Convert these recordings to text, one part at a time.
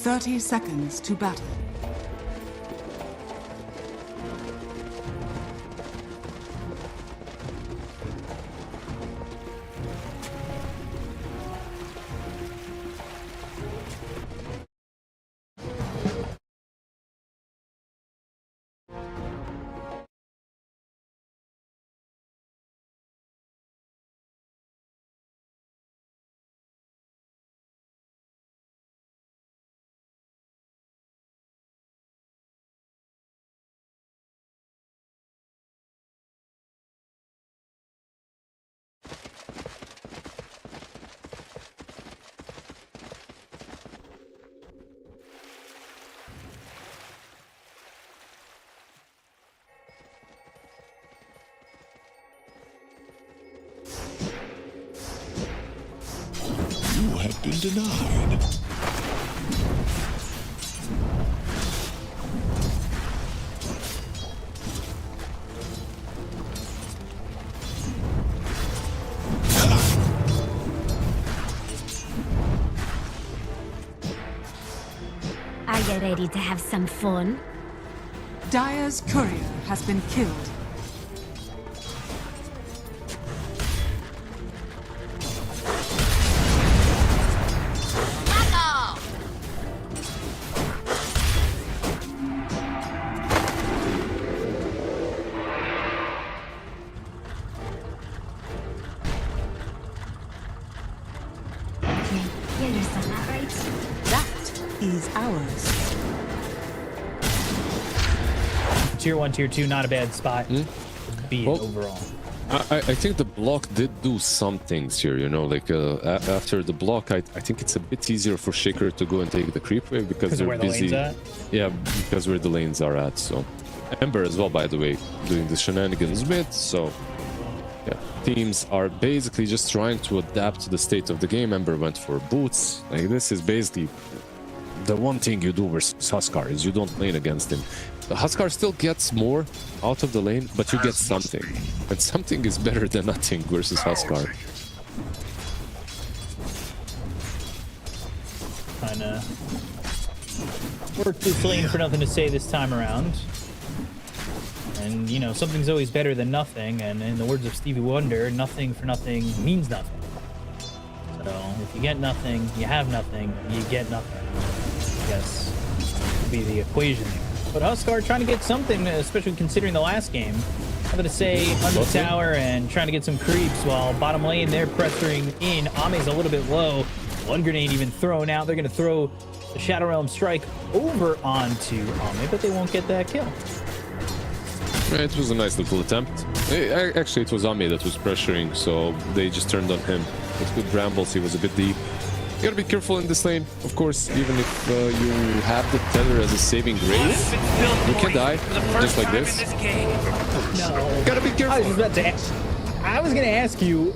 30 seconds to battle. You have been denied. Are you ready to have some fun? Dire's courier has been killed. You understand that, right? That is ours. Tier 1, Tier 2, not a bad spot. Be it Well, overall. I think the block did do some things here, you know, like after the block, I think it's a bit easier for Shaker to go and take the creep wave because they're where the busy. lanes at? Yeah, because where the lanes are at. So Ember as well, by the way, doing the shenanigans mid. So yeah, teams are basically just trying to adapt to the state of the game. Ember went for boots. Like this is basically the one thing you do versus Huskar is you don't lane against him. The Huskar still gets more out of the lane, but you get something. And something is better than nothing versus Huskar. Kinda worked this lane for nothing to say this time around. And, you know, something's always better than nothing. And in the words of Stevie Wonder, nothing for nothing means nothing. So if you get nothing, you have nothing, you get nothing. I guess would be the equation there. But Huskar trying to get something, especially considering the last game. I'm gonna say under the tower and trying to get some creeps while bottom lane they're pressuring in. Ame's a little bit low. One grenade even thrown out. They're gonna throw the Shadow Realm strike over onto Ame, but they won't get that kill. It was a nice little attempt. Actually, it was Ame that was pressuring, so they just turned on him. With good brambles, he was a bit deep. You gotta be careful in this lane, of course, even if you have the tether as a saving grace. You can die, just like this. No. Gotta be careful. I was gonna ask you,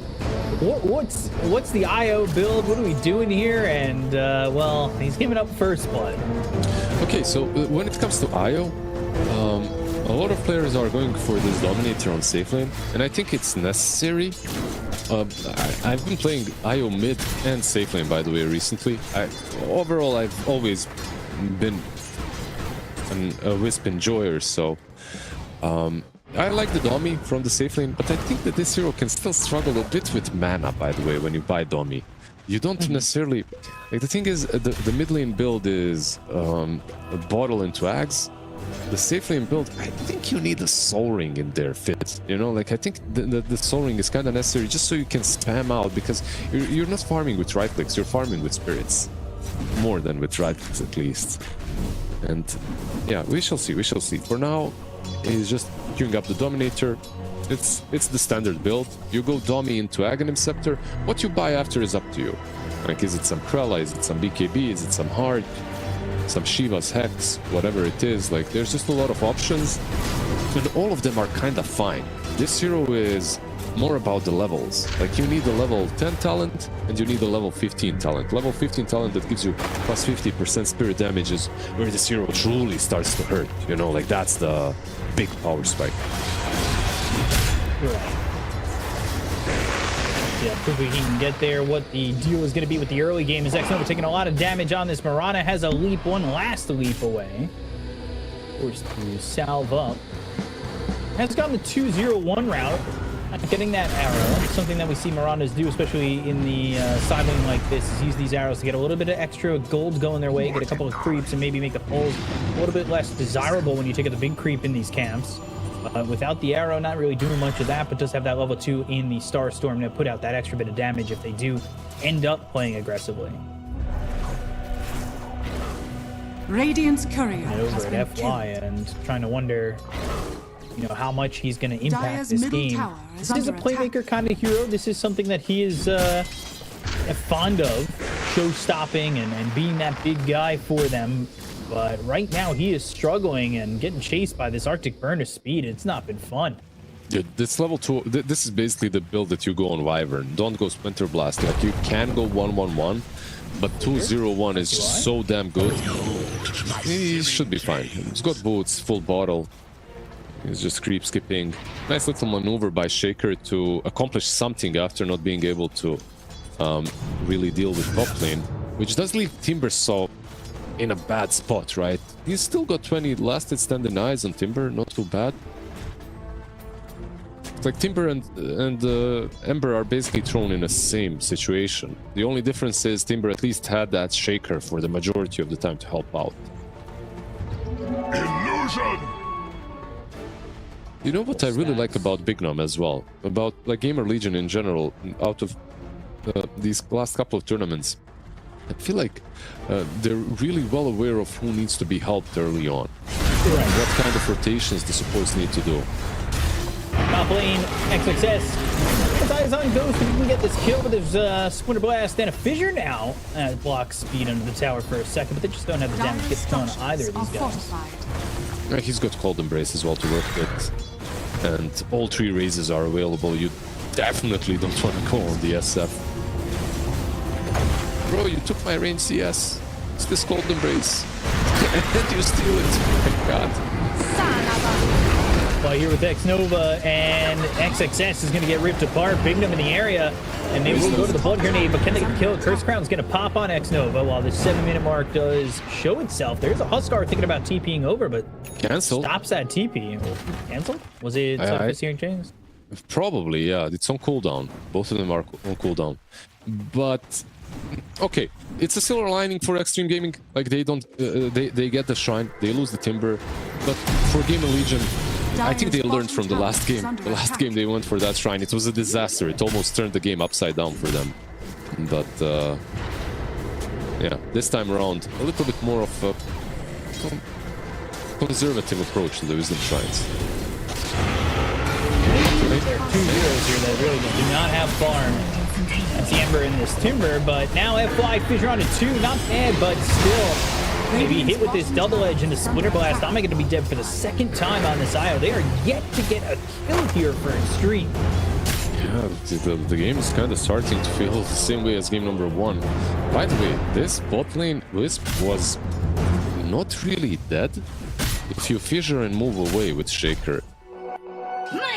what's the IO build? What are we doing here? And well, he's giving up first blood. Okay, so when it comes to IO, a lot of players are going for this Dominator on safe lane, and I think it's necessary. I've been playing IO mid and safe lane, by the way, recently. Overall, I've always been a Wisp enjoyer, so I like the Domi from the safe lane, but I think that this hero can still struggle a bit with mana, by the way, when you buy Domi. You don't necessarily... Like, the thing is, the mid lane build is a bottle into Ags. The safe lane build, I think you need a soul ring in there fit. You know, like I think the soul ring is kind of necessary just so you can spam out, because you're not farming with right clicks, you're farming with spirits. More than with right clicks at least. And yeah, we shall see, we shall see. For now, he's just queuing up the Dominator. It's the standard build. You go Domi into Aghanim Scepter. What you buy after is up to you. Like, is it some Krella, is it some BKB, is it some Heart, some Shiva's Hex, whatever it is. Like, there's just a lot of options, and all of them are kind of fine. This hero is more about the levels. Like, you need a level 10 talent and you need a level 15 talent. Level 15 talent that gives you plus 50% spirit damages, where this hero truly starts to hurt. You know, like, that's the big power spike. Right. see how quickly he can get there. What the deal is going to be with the early game is Xnova taking a lot of damage on this. Mirana has a leap, one last leap away. Forced to salve up. Has gone the 2-0-1 route. Getting that arrow, something that we see Miranas do, especially in the side lane like this, is use these arrows to get a little bit of extra gold going their way, get a couple of creeps, and maybe make the pulls a little bit less desirable when you take out the big creep in these camps. Without the arrow, not really doing much of that, but does have that level 2 in the Star Storm to put out that extra bit of damage if they do end up playing aggressively. Radiant's courier And has over been at FY killed. and trying to wonder, you know, how much he's going to impact Dire's this middle game. tower is This is a under playmaker attack. kind of hero. This is something that he is fond of, show-stopping and being that big guy for them. But right now he is struggling and getting chased by this Arctic Burn of speed. It's not been fun. Yeah, this level 2, this is basically the build that you go on Wyvern. Don't go Splinter Blast. Like, you can go 1-1-1, but 2-0-1 is just so damn good. He should be fine. He's got boots, full bottle. He's just creep skipping. Nice little maneuver by Shaker to accomplish something after not being able to really deal with top lane, which does leave Timbersaw in a bad spot, right? He's still got 20 lasted standing eyes on Timber, not too bad. It's like Timber and Ember are basically thrown in the same situation. The only difference is Timber at least had that Shaker for the majority of the time to help out. Illusion! You know what I really like about Big Nom as well? About like Gamer Legion in general, out of these last couple of tournaments, I feel like they're really well aware of who needs to be helped early on. What kind of rotations the supports need to do. Top lane, XXS. His eyes on Ghost if he can get this kill, but there's Splinter Blast and a Fissure now. Blocks speed under the tower for a second, but they just don't have the damage to get done on either of these guys. He's got Cold Embrace as well to work with. And all 3 raises are available. You definitely don't want to go on the SF. Bro, you took my range CS. It's this Cold Embrace. And you steal it. Oh my god. Well, here with Xnova and XXS is going to get ripped apart. Big Nom in the area, and they will go to the Blood Grenade, but can they get the kill? Curse Crown's going to pop on Xnova while the 7-minute mark does show itself. There's a Huskar thinking about TPing over, but Cancel. stops that TP. Cancelled? Was it Surface Hearing Chains? Probably, yeah. It's on cooldown. Both of them are on cooldown. But okay, it's a silver lining for Extreme Gaming. Like, they don't, they get the shrine, they lose the Timber, but for Gamer Legion, I think they learned from the last game. The last game they went for that shrine, it was a disaster. It almost turned the game upside down for them. But yeah, this time around, a little bit more of a conservative approach to the Wisdom Shrines. There are 2 heroes here that really do not have farm. That's the Ember in this Timber, but now FY Fissure on to 2, not bad, but still. Maybe hit with this double edge and the Splinter Blast. I'm going to be dead for the 2nd time on this IO. They are yet to get a kill here for Extreme. Yeah, the game is kind of starting to feel the same way as game number 1. By the way, this bot lane Wisp was not really dead if you fissure and move away with Shaker.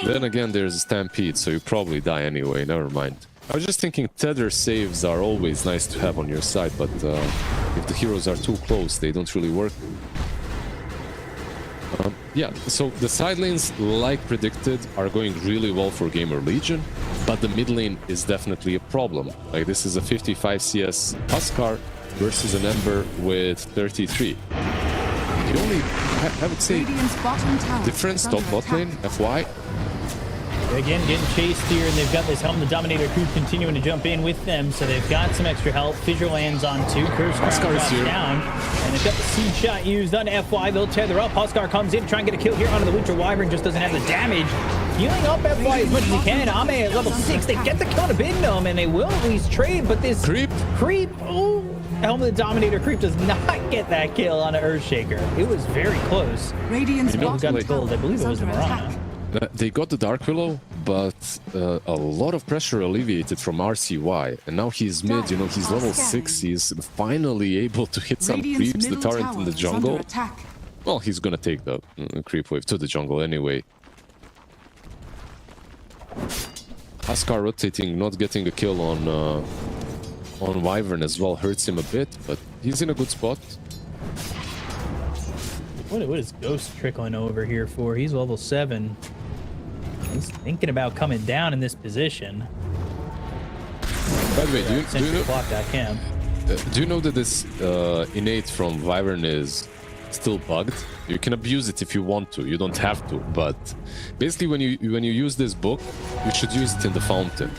Then again, there's a Stampede, so you probably die anyway. Never mind. I was just thinking tether saves are always nice to have on your side, but if the heroes are too close, they don't really work. Yeah, so the side lanes, like predicted, are going really well for Gamer Legion, but the mid lane is definitely a problem. Like, this is a 55 CS Huskar versus an Ember with 33. The only, I would say, difference top bot lane, FY. Again, getting chased here, and they've got this Helm the Dominator crew continuing to jump in with them, so they've got some extra help. Fissure lands on 2, Curse Crown drops down, and they've got the Seed Shot used on FY. They'll tether up. Huskar comes in to try and get a kill here onto the Winter Wyvern, just doesn't have the damage. Healing up FY as much as he can. Ame at level 6. They get the kill to Big Nom, and they will at least trade, but this creep, oh, Helm of the Dominator creep does not get that kill on an Earthshaker. It was very close. Radiant's Who got the gold? I believe it was Mirana. They got the Dark Willow, but a lot of pressure alleviated from RCY, and now he's mid, you know, he's level 6, he's finally able to hit some creeps, the turret in the jungle. Well, he's gonna take the creep wave to the jungle anyway. Huskar rotating, not getting a kill on Wyvern as well hurts him a bit, but he's in a good spot. What is Ghost trickling over here for? He's level 7. He's thinking about coming down in this position. By the way, do you know that this innate from Wyvern is still bugged? You can abuse it if you want to. You don't have to, but basically when you use this book, you should use it in the fountain,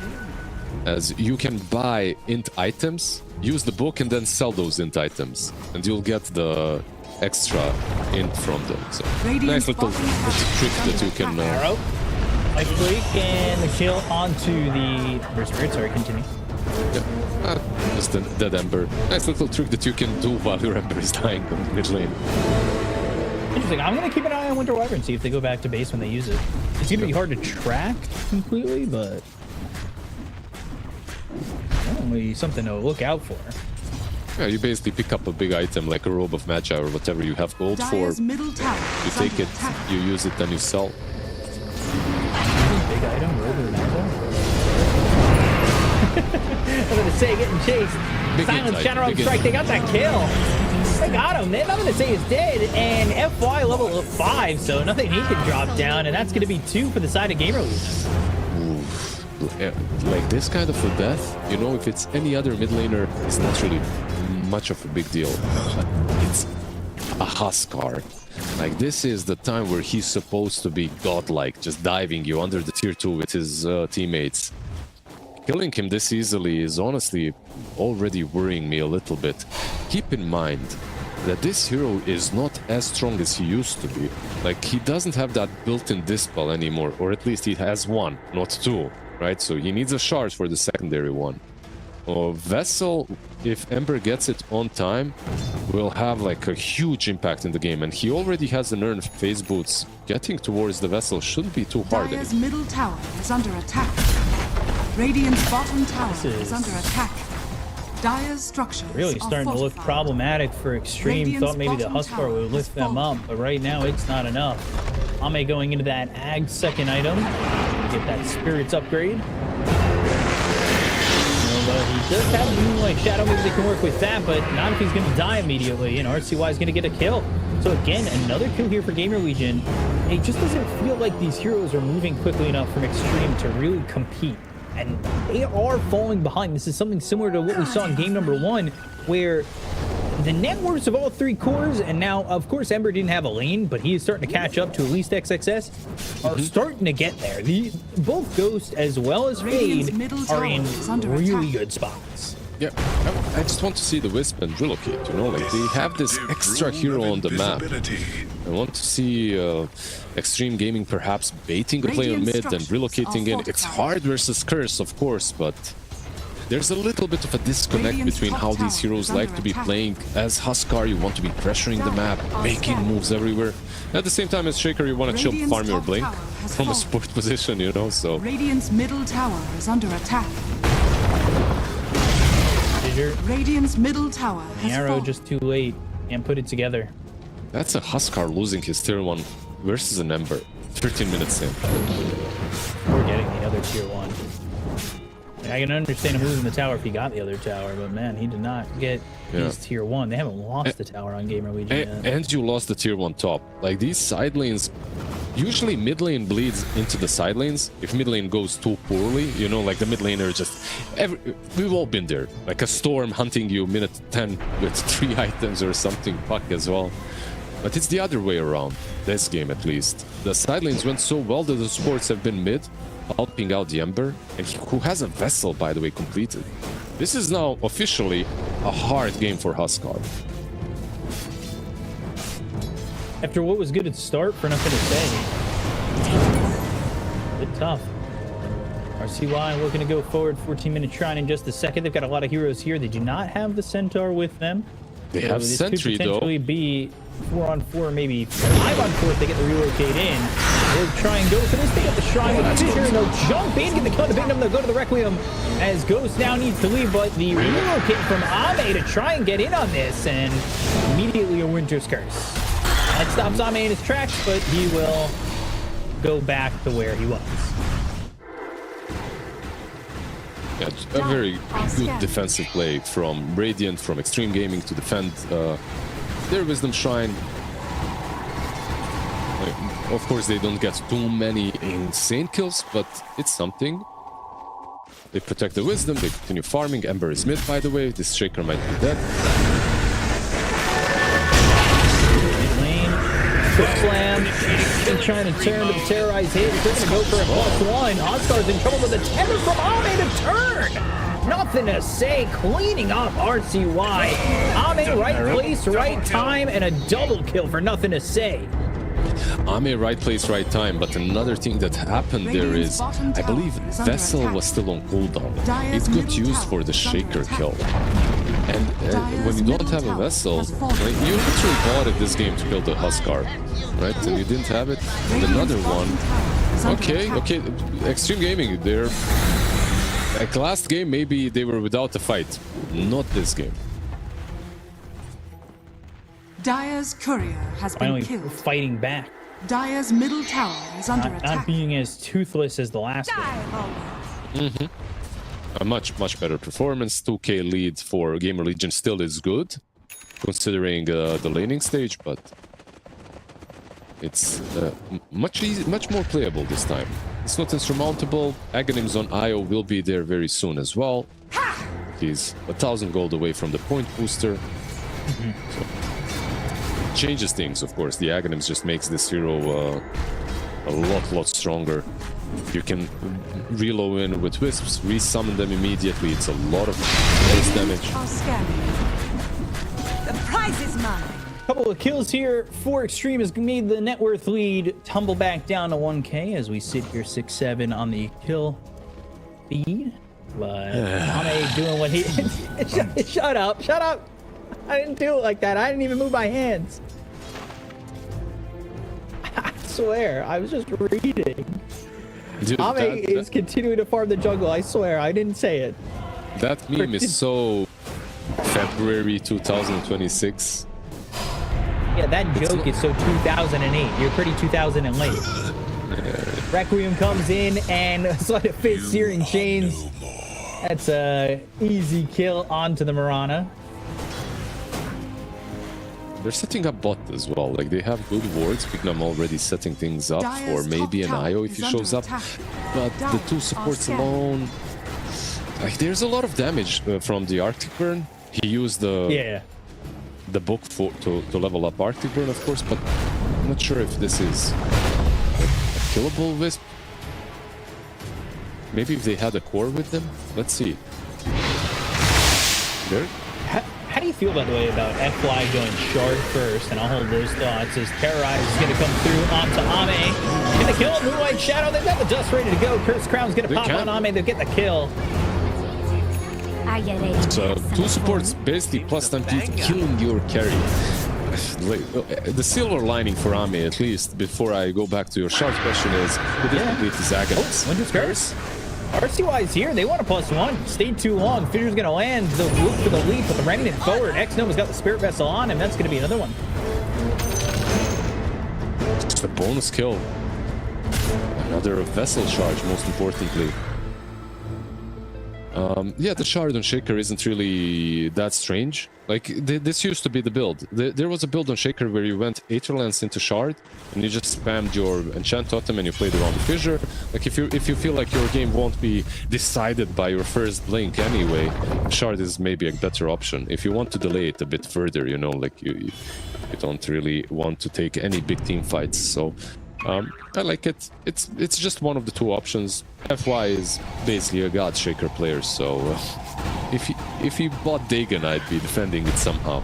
as you can buy int items, use the book, and then sell those int items, and you'll get the extra int from them. So nice little trick that you can. Arrow, life break, and the kill onto the Berserker. Sorry, continue. Yeah, just a dead Ember. Nice little trick that you can do while your Ember is dying in mid lane. Interesting. I'm going to keep an eye on Winter Wyvern, see if they go back to base when they use it. It's going to be hard to track completely, but only something to look out for. Yeah, you basically pick up a big item like a Robe of Magi or whatever you have gold for. Dire's middle tower You is take under it, attack. you use it, then you sell. Big item, Robe of Magi. I'm going to say getting chased. Big Silent insight, Shadow on big strike. They insight. got that kill. They got him. I'm going to say he's dead. And FY level 5, so nothing he can drop down. And that's going to be 2 for the side of Gamer Legion. Yeah, like this kind of a death, you know, if it's any other mid laner, it's not really much of a big deal. But it's a Huskar. Like, this is the time where he's supposed to be godlike, just diving you under the tier 2 with his teammates. Killing him this easily is honestly already worrying me a little bit. Keep in mind that this hero is not as strong as he used to be. Like, he doesn't have that built-in dispel anymore, or at least he has 1, not 2, right? So he needs a shard for the secondary one. Vessel, if Ember gets it on time, will have like a huge impact in the game, and he already has an earned phase boots. Getting towards the Vessel shouldn't be too hard Dire's anymore. middle tower is under attack. Radiant's bottom tower is under attack. Dire's structures Really are starting to look fortified. problematic for Extreme. Radiant's Thought maybe the bottom Huskar tower would has lift them fallen. up, but right now it's not enough. Ame going into that Ag second item to get that Spirits upgrade. He does have Moonlight Shadow. Maybe they can work with that, but not if he's going to die immediately. And RCY is going to get a kill. So again, another kill here for Gamer Legion. It just doesn't feel like these heroes are moving quickly enough from Extreme to really compete. And they are falling behind. This is something similar to what we saw in game number 1, where the net worths of all 3 cores, and now, of course, Ember didn't have a lane, but he is starting to catch up to at least XXS, are starting to get there. Both Ghost as well as Radiant's Fade middle are tower in is under really attack. good spots. Yeah, I just want to see the Wisp and relocate, you know, like they have this extra hero on the map. I want to see Extreme Gaming perhaps baiting a play on mid and relocating in. It's hard versus Curse, of course, but there's a little bit of a disconnect between how these heroes like to be playing. As Huskar, you want to be pressuring the map, making moves everywhere. At the same time, as Shaker, you want to chill, farm your blink from a support position, you know, so... Radiant's middle tower is under attack. Radiant's middle tower has Arrow fallen. just too late. Can't put it together. That's a Huskar losing his tier 1 versus an Ember. 13 minutes in. We're getting the other tier 1. I can understand him losing the tower if he got the other tower, but man, he did not get his tier 1. They haven't lost the tower on Gamer Legion yet. And you lost the tier 1 top. Like, these side lanes, usually mid lane bleeds into the side lanes. If mid lane goes too poorly, you know, like the mid laner just... we've all been there. Like a storm hunting you minute 10 with 3 items or something, fuck as well. But it's the other way around, this game at least. The side lanes went so well that the supports have been mid, helping out the Ember, and who has a Vessel, by the way, completed. This is now officially a hard game for Huskar. After what was good at start, for nothing to say. Bit tough. RCY looking to go forward, 14-minute shrine in just a second. They've got a lot of heroes here. They do not have the Centaur with them. They have this Sentry, could though. potentially be 4-on-4, maybe 5-on-4 if they get the relocate in. They'll try and go for this. They get the shrine with Fissure, and they'll jump in, get the kill to pick them. They'll go to the Requiem as Ghost now needs to leave, but the relocate from Ame to try and get in on this, and immediately a Winter's Curse. That stops Ame in his tracks, but he will go back to where he was. Yeah, a very good defensive play from Radiant, from Extreme Gaming to defend their Wisdom Shrine. Of course, they don't get too many insane kills, but it's something. They protect the Wisdom, they continue farming. Ember is mid, by the way. This Shaker might be dead. Lane, quick slam. Been trying to turn, but the terrorize hit. They're going to go for a +1. Oscar's in trouble with a tether from Ame to turn. Nothing to say. Cleaning up RCY. Ame, right place, right time, and a double kill for nothing to say. Ame, right place, right time. But another thing that happened there is, I believe Vessel was still on cooldown. It got used for the Shaker kill. And when you don't have a Vessel, right, you literally bought it this game to kill the Huskar, right? And you didn't have it. And another one. Okay. Extreme Gaming, they're... Like last game, maybe they were without a fight. Not this game. Dire's courier has Finally been killed. fighting back. Dire's middle tower is under Not attack. being as toothless as the last one. A much better performance. 2k lead for Gamer Legion still is good, considering the laning stage, but it's much more playable this time. It's not insurmountable. Aghanims on IO will be there very soon as well. He's 1,000 gold away from the point booster. So, changes things, of course. The Aghanims just makes this hero a lot stronger. You can reload in with Wisps, resummon them immediately. It's a lot of base damage. The prize is mine. Couple of kills here for Extreme has made the net worth lead tumble back down to 1k as we sit here 6-7 on the kill feed. But Ame doing what he... Shut up. I didn't do it like that. I didn't even move my hands. I swear, I was just reading. Dude, Ame is continuing to farm the jungle. I swear, I didn't say it. that meme is so February 2026. Yeah, that joke is so 2008. You're pretty 2000 and late. Requiem comes in and sleight of fist, searing chains. That's a easy kill onto the Mirana. They're setting up bot as well. Like, they have good wards. Pignam already setting things up for maybe an IO if he shows up. But the two supports alone... Like, there's a lot of damage from the Arctic Burn. He used the book to level up Arctic Burn, of course, but I'm not sure if this is a killable Wisp. Maybe if they had a core with them? Let's see. There. How do you feel, by the way, about FY going shard first? And I'll hold those thoughts as Terrorize is going to come through onto Ame. Going to kill him, Moonlight Shadow. They've got the dust ready to go. Curse Crown's going to pop on Ame. They'll get the kill. I get it. So, two supports basically plus MP killing your carry. The silver lining for Ame, at least, before I go back to your shard question, is he did complete his Aghanims. Winter's Curse. RCY's here. They want a +1. Stayed too long. Figure's going to land. The loop for the leap with the remnant forward. X-Nova's got the Spirit Vessel on, and that's going to be another one. Just a bonus kill. Another Vessel charge, most importantly. Yeah, the Shard on Shaker isn't really that strange. Like, this used to be the build. There was a build on Shaker where you went Aether Lance into Shard, and you just spammed your Enchant Totem and you played around the Fissure. Like, if you feel like your game won't be decided by your first blink anyway, Shard is maybe a better option. If you want to delay it a bit further, you know, like you don't really want to take any big team fights. So I like it. It's just one of the two options. FY is basically a God Shaker player, so if he bought Dagon, I'd be defending it somehow.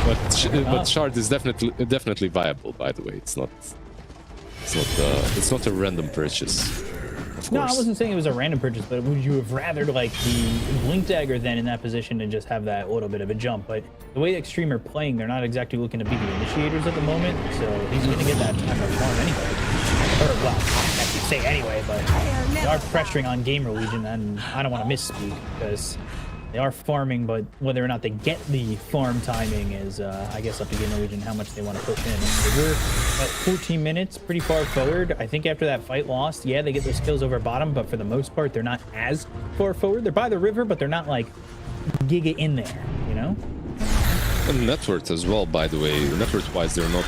but Shard is definitely viable. By the way, it's not a random purchase. No, I wasn't saying it was a random purchase, but would you have rathered like the Blink Dagger then in that position and just have that little bit of a jump? But the way Extreme are playing, they're not exactly looking to be the initiators at the moment, so he's going to get that time of farm anyway. Or, well, I have to say anyway, but they are pressuring on Gamer Legion, and I don't want to misspeak because They are farming, but whether or not they get the farm timing is, I guess, up to Game Norwegian how much they want to push in. We're at 14 minutes, pretty far forward. I think after that fight lost, yeah, they get those kills over bottom, but for the most part, they're not as far forward. They're by the river, but they're not like giga in there, you know? And net worth as well, by the way. Net worth wise, they're not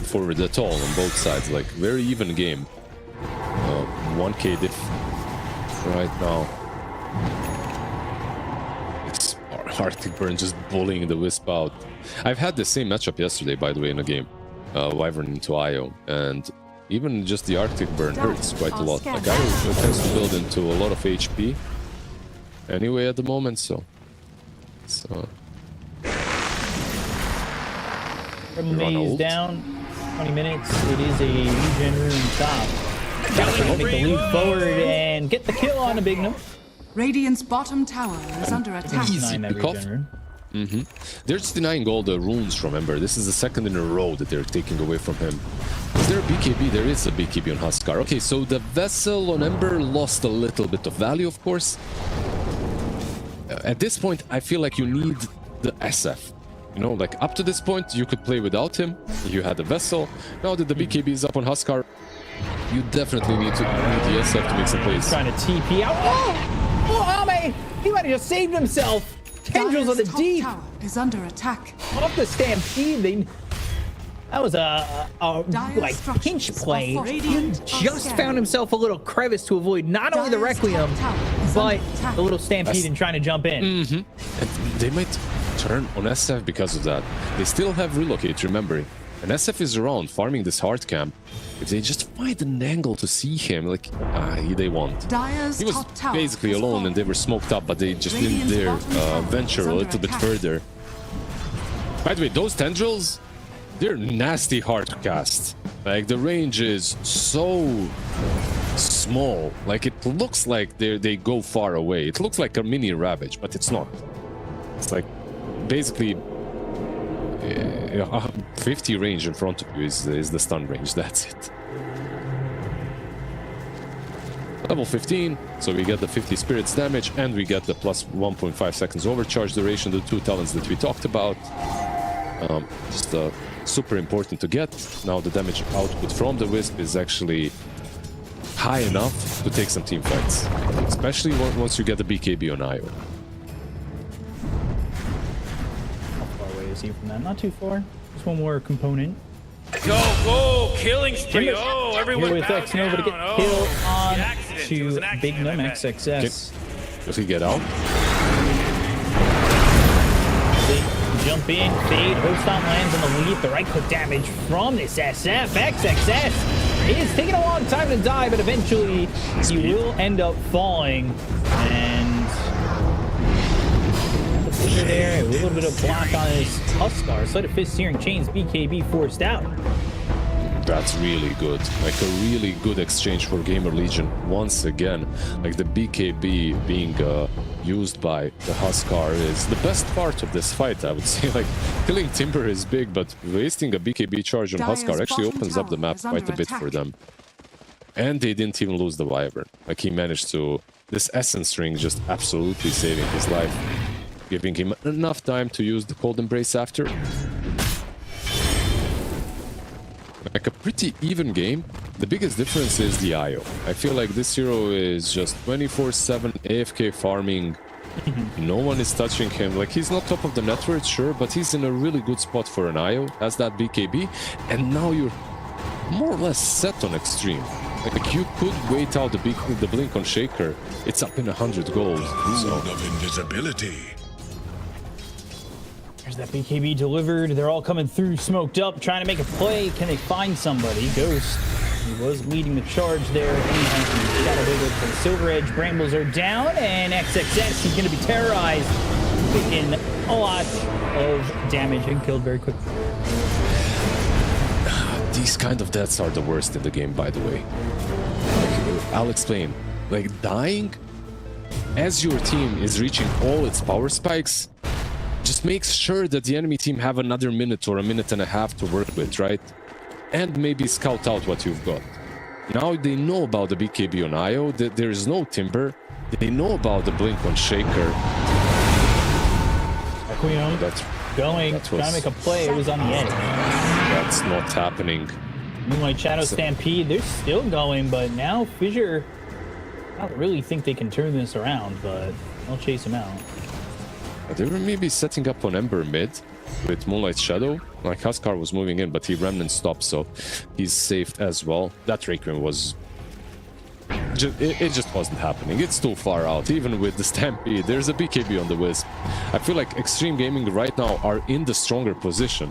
forward at all on both sides. Like, very even game. 1k diff right now. It's Arctic Burn just bullying the Wisp out. I've had the same matchup yesterday, by the way, in a game. Wyvern into Io, and even just the Arctic Burn hurts quite a lot. Like, Io tends to build into a lot of HP anyway at the moment, so... Maze down, 20 minutes. It is a regen room top. Gallagher make the leap forward and get the kill on a Bignum. Radiant's bottom tower is under attack. Easy pick-off. There's denying all the runes from Ember. This is the second in a row that they're taking away from him. Is there a BKB? There is a BKB on Huskar. Okay, so the Vessel on Ember lost a little bit of value, of course. At this point, I feel like you need the SF. You know, like up to this point, you could play without him. You had a Vessel. Now that the BKB is up on Huskar, you definitely need the SF to make some plays. Trying to TP out. Oh, Ame! He might have just saved himself. Tendrils of the deep. Tower is under attack. Off the Stampede. That was a like pinch play. He just found himself a little crevice to avoid not only the Requiem, but the little Stampede and trying to jump in. And they might turn on SF because of that. They still have Relocate, remember. And SF is around farming this hard camp. If they just find an angle to see him, like, they won't. He was basically alone and they were smoked up, but they just didn't dare venture a little bit further. By the way, those tendrils, they're nasty hard to cast. Like, the range is so small. Like, it looks like they go far away. It looks like a mini Ravage, but it's not. It's like basically 50 range in front of you is the stun range. That's it. Level 15, so we get the 50 spirits damage and we get the plus 1.5 seconds overcharge duration, the two talents that we talked about. Just super important to get. Now the damage output from the Wisp is actually high enough to take some team fights, especially once you get the BKB on Io. From that, not too far. Just one more component. Go, killing spree. Oh, everyone with X Nova to get kill on to Bignum XXS. Does he get out? They jump in, fade, host on lands on the lead. The right click damage from this SF. XXS is taking a long time to die, but eventually he will end up falling. And there, a little bit of block on his Huskar. Sleight of Fist, Searing Chains, BKB forced out. That's really good. Like a really good exchange for Gamer Legion. Once again, like the BKB being used by the Huskar is the best part of this fight, I would say. Like, killing Timber is big, but wasting a BKB charge on Huskar actually opens up the map quite a bit for them. And they didn't even lose the Wyvern. Like, he managed to... This Essence Ring just absolutely saving his life, giving him enough time to use the Cold Embrace after. Like a pretty even game. The biggest difference is the IO. I feel like this hero is just 24/7 AFK farming. No one is touching him. Like, he's not top of the network, sure, but he's in a really good spot for an IO. Has that BKB, and now you're more or less set on extreme. Like, you could wait out the blink on Shaker. It's up in 100 gold. So. Of invisibility. There's that BKB delivered. They're all coming through, smoked up, trying to make a play. Can they find somebody? Ghost, he was leading the charge there. For the Silver Edge, Brambles are down, and XXS, he's going to be terrorized. Taking a lot of damage and killed very quickly. These kind of deaths are the worst in the game, by the way. Like, I'll explain. Like, dying as your team is reaching all its power spikes just makes sure that the enemy team have another minute or a minute and a half to work with, right? And maybe scout out what you've got. Now they know about the BKB on Io, that there is no Timber. They know about the blink on Shaker. Requiem That's going, that trying to was- make a play. It was on the edge. That's not happening. Moonlight Shadow Stampede, they're still going, but now Fissure, I don't really think they can turn this around, but I'll chase him out. They were maybe setting up on Ember mid with Moonlight Shadow. Like Huskar was moving in, but he Remnant stopped, so he's saved as well. That Requiem was... It just wasn't happening. It's too far out. Even with the Stampede, there's a BKB on the Wisp. I feel like Extreme Gaming right now are in the stronger position.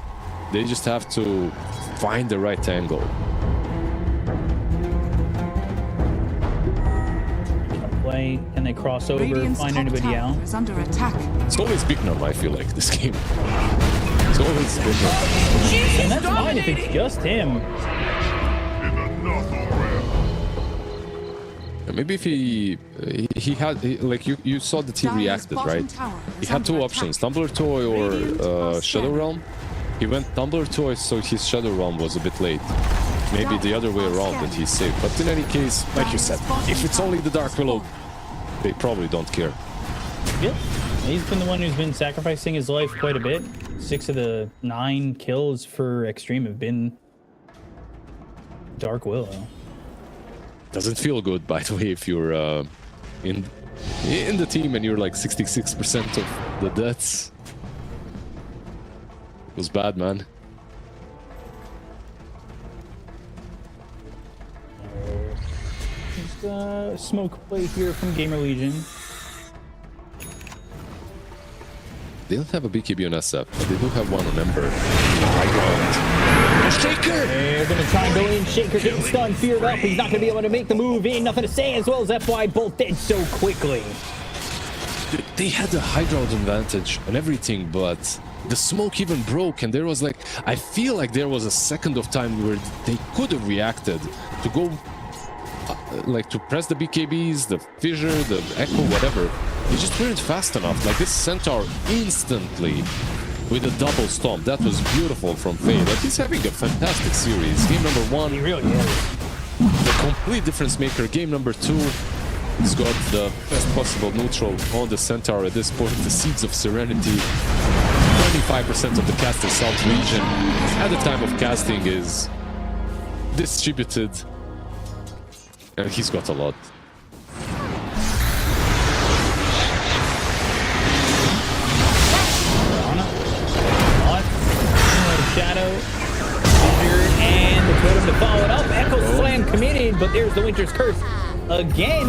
They just have to find the right angle. Play, can they cross over, Radiant's find top anybody tower out? is under attack. It's always Big Numb, I feel like, this game. It's always Big Numb. And that's fine if it's just him. Maybe if he had, like you saw that he Dire's reacted, bottom right? tower He is had under two attack. options, Tumbler Toy Radiant or are Shadow scared. Realm. He went Tumbler Toy, so his Shadow Realm was a bit late. Maybe the other way around, and he's safe. But in any case, like you said, if it's only the Dark Willow, they probably don't care. Yep. He's been the one who's been sacrificing his life quite a bit. 6 of the 9 kills for Extreme have been Dark Willow. Doesn't feel good, by the way, if you're in the team and you're like 66% of the deaths. It was bad, man. Just smoke play here from Gamer Legion. They don't have a BKB on SF, but they do have one on Ember. High ground. Shaker! They're gonna try and go in. Shaker getting stunned, feared up. He's not gonna be able to make the move in. Nothing to say, as well as FY both dead so quickly. They had the high ground advantage and everything, but the smoke even broke, and there was like, I feel like there was a second of time where they could have reacted to go like to press the BKBs, the fissure, the echo, whatever. They just weren't fast enough. Like this Centaur instantly with a double stomp. That was beautiful from Faye. Like he's having a fantastic series. Game number 1, He really is. the complete difference maker. Game number 2, he's got the best possible neutral on the Centaur at this point. The Seeds of Serenity. 25% of the caster South region at the time of casting is distributed. And he's got a lot. Shadow, Fissure, and the totem to follow it up. Echo Slam committed, but there's the Winter's Curse again.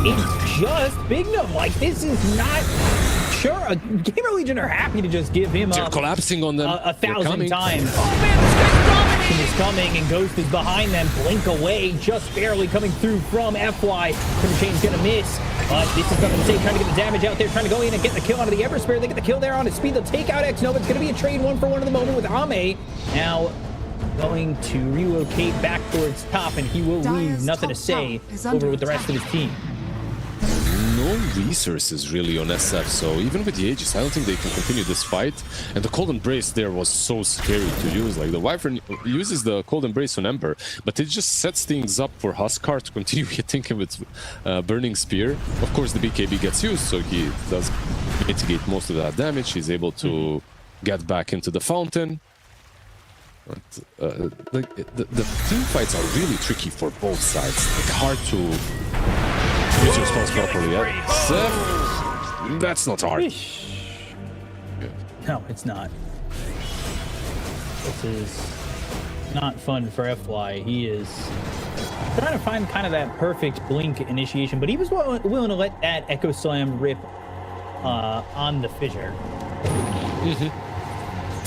It's just Big Gnome. Like, this is not sure. Gamer Legion are happy to just give him They're up collapsing on them. a They're 1,000 coming. times. Is coming and Ghost is behind them. Blink away, just barely coming through from FY. Chain's gonna miss, but this is nothing to say. Trying to get the damage out there, trying to go in and get the kill onto the Everspear. They get the kill there on his speed. They'll take out X Nova. It's gonna be a trade 1-for-1 at the moment with Ame. Now going to relocate back towards top, and he will leave Dire's nothing to top say tower is under over with the rest of attack. his team. No resources really on SF, so even with the Aegis, I don't think they can continue this fight. And the Cold Embrace there was so scary to use. Like the Wyvern uses the Cold Embrace on Ember, but it just sets things up for Huskar to continue hitting him with Burning Spear. Of course, the BKB gets used, so he does mitigate most of that damage. He's able to get back into the fountain. But, like the team fights are really tricky for both sides. Like hard to use your spells properly. Yeah. Seth, that's not hard. No, it's not. This is not fun for FY. He is trying to find kind of that perfect blink initiation, but he was willing to let that Echo Slam rip on the Fissure.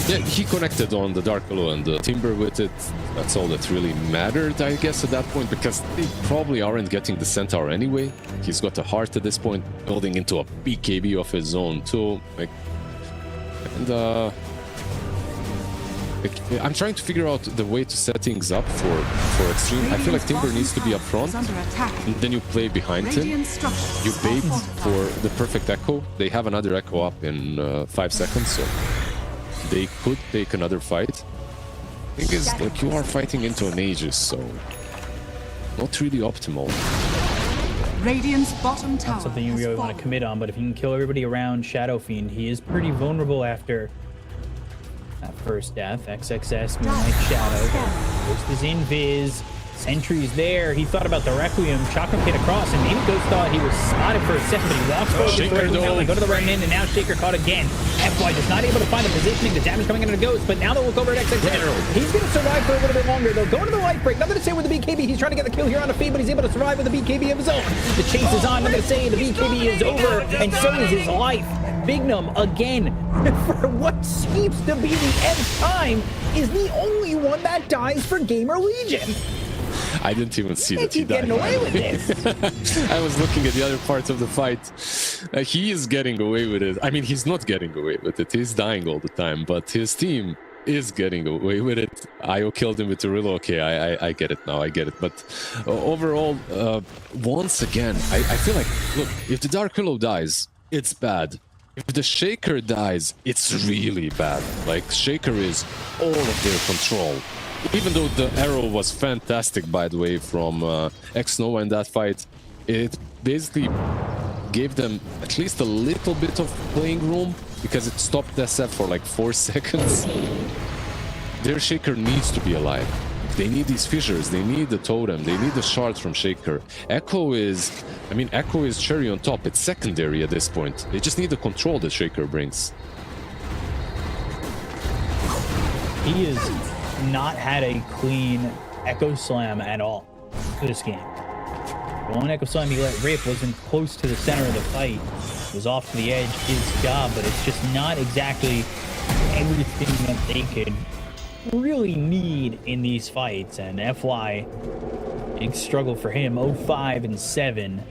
Yeah, he connected on the Dark Willow and the Timber with it. That's all that really mattered, I guess, at that point, because they probably aren't getting the Centaur anyway. He's got a heart at this point, building into a BKB of his own too. Like, and I'm trying to figure out the way to set things up for Extreme. I feel like Timber needs to be up front, Under attack. and then you play behind him. Radiant structures You are bait fortified. for the perfect echo. They have another echo up in 5 seconds, so they could take another fight. Thing is, like, you are fighting into an Aegis, so not really optimal. Radiant's bottom tower Not something you has really want fallen. to commit on, but if you can kill everybody around Shadow Fiend, he is pretty vulnerable after that first death. XXS, Moonlight Shadow. Ghost is invis. Sentry's there. He thought about the Requiem. Chakram hit across, and maybe Ghost thought he was spotted for a second, but he walks forward to the Requiem. Now they go to the Remnant, and now Shaker caught again. FY just not able to find the positioning. The damage coming into the Ghost, but now they'll look over at XXS. He's going to survive for a little bit longer. They'll go to the life break. Nothing to say with the BKB. He's trying to get the kill here on the feed, but he's able to survive with the BKB of his own. The chase is on. Nothing to say. The BKB is over, and so is his life. Bignum, again, for what seems to be the nth time, is the only one that dies for Gamer Legion. I didn't even see that he Keep died. getting away with this. I was looking at the other parts of the fight. He is getting away with it. I mean, he's not getting away with it. He's dying all the time, but his team is getting away with it. Io killed him with the Rillo. Okay, I get it now. I get it. But overall, once again, I feel like, look, if the Dark Willow dies, it's bad. If the Shaker dies, it's really bad. Like, Shaker is all of their control. Even though the arrow was fantastic, by the way, from X-Nova in that fight, it basically gave them at least a little bit of playing room because it stopped SF for like 4 seconds. Their Shaker needs to be alive. They need these fissures, they need the totem, they need the shards from Shaker. Echo is cherry on top. It's secondary at this point. They just need the control that Shaker brings. He has not had a clean Echo Slam at all for this game. The one Echo Slam he let rip wasn't close to the center of the fight. It was off to the edge, his job, but it's just not exactly everything that they could really need in these fights. And FY, big struggle for him, 0-5-7.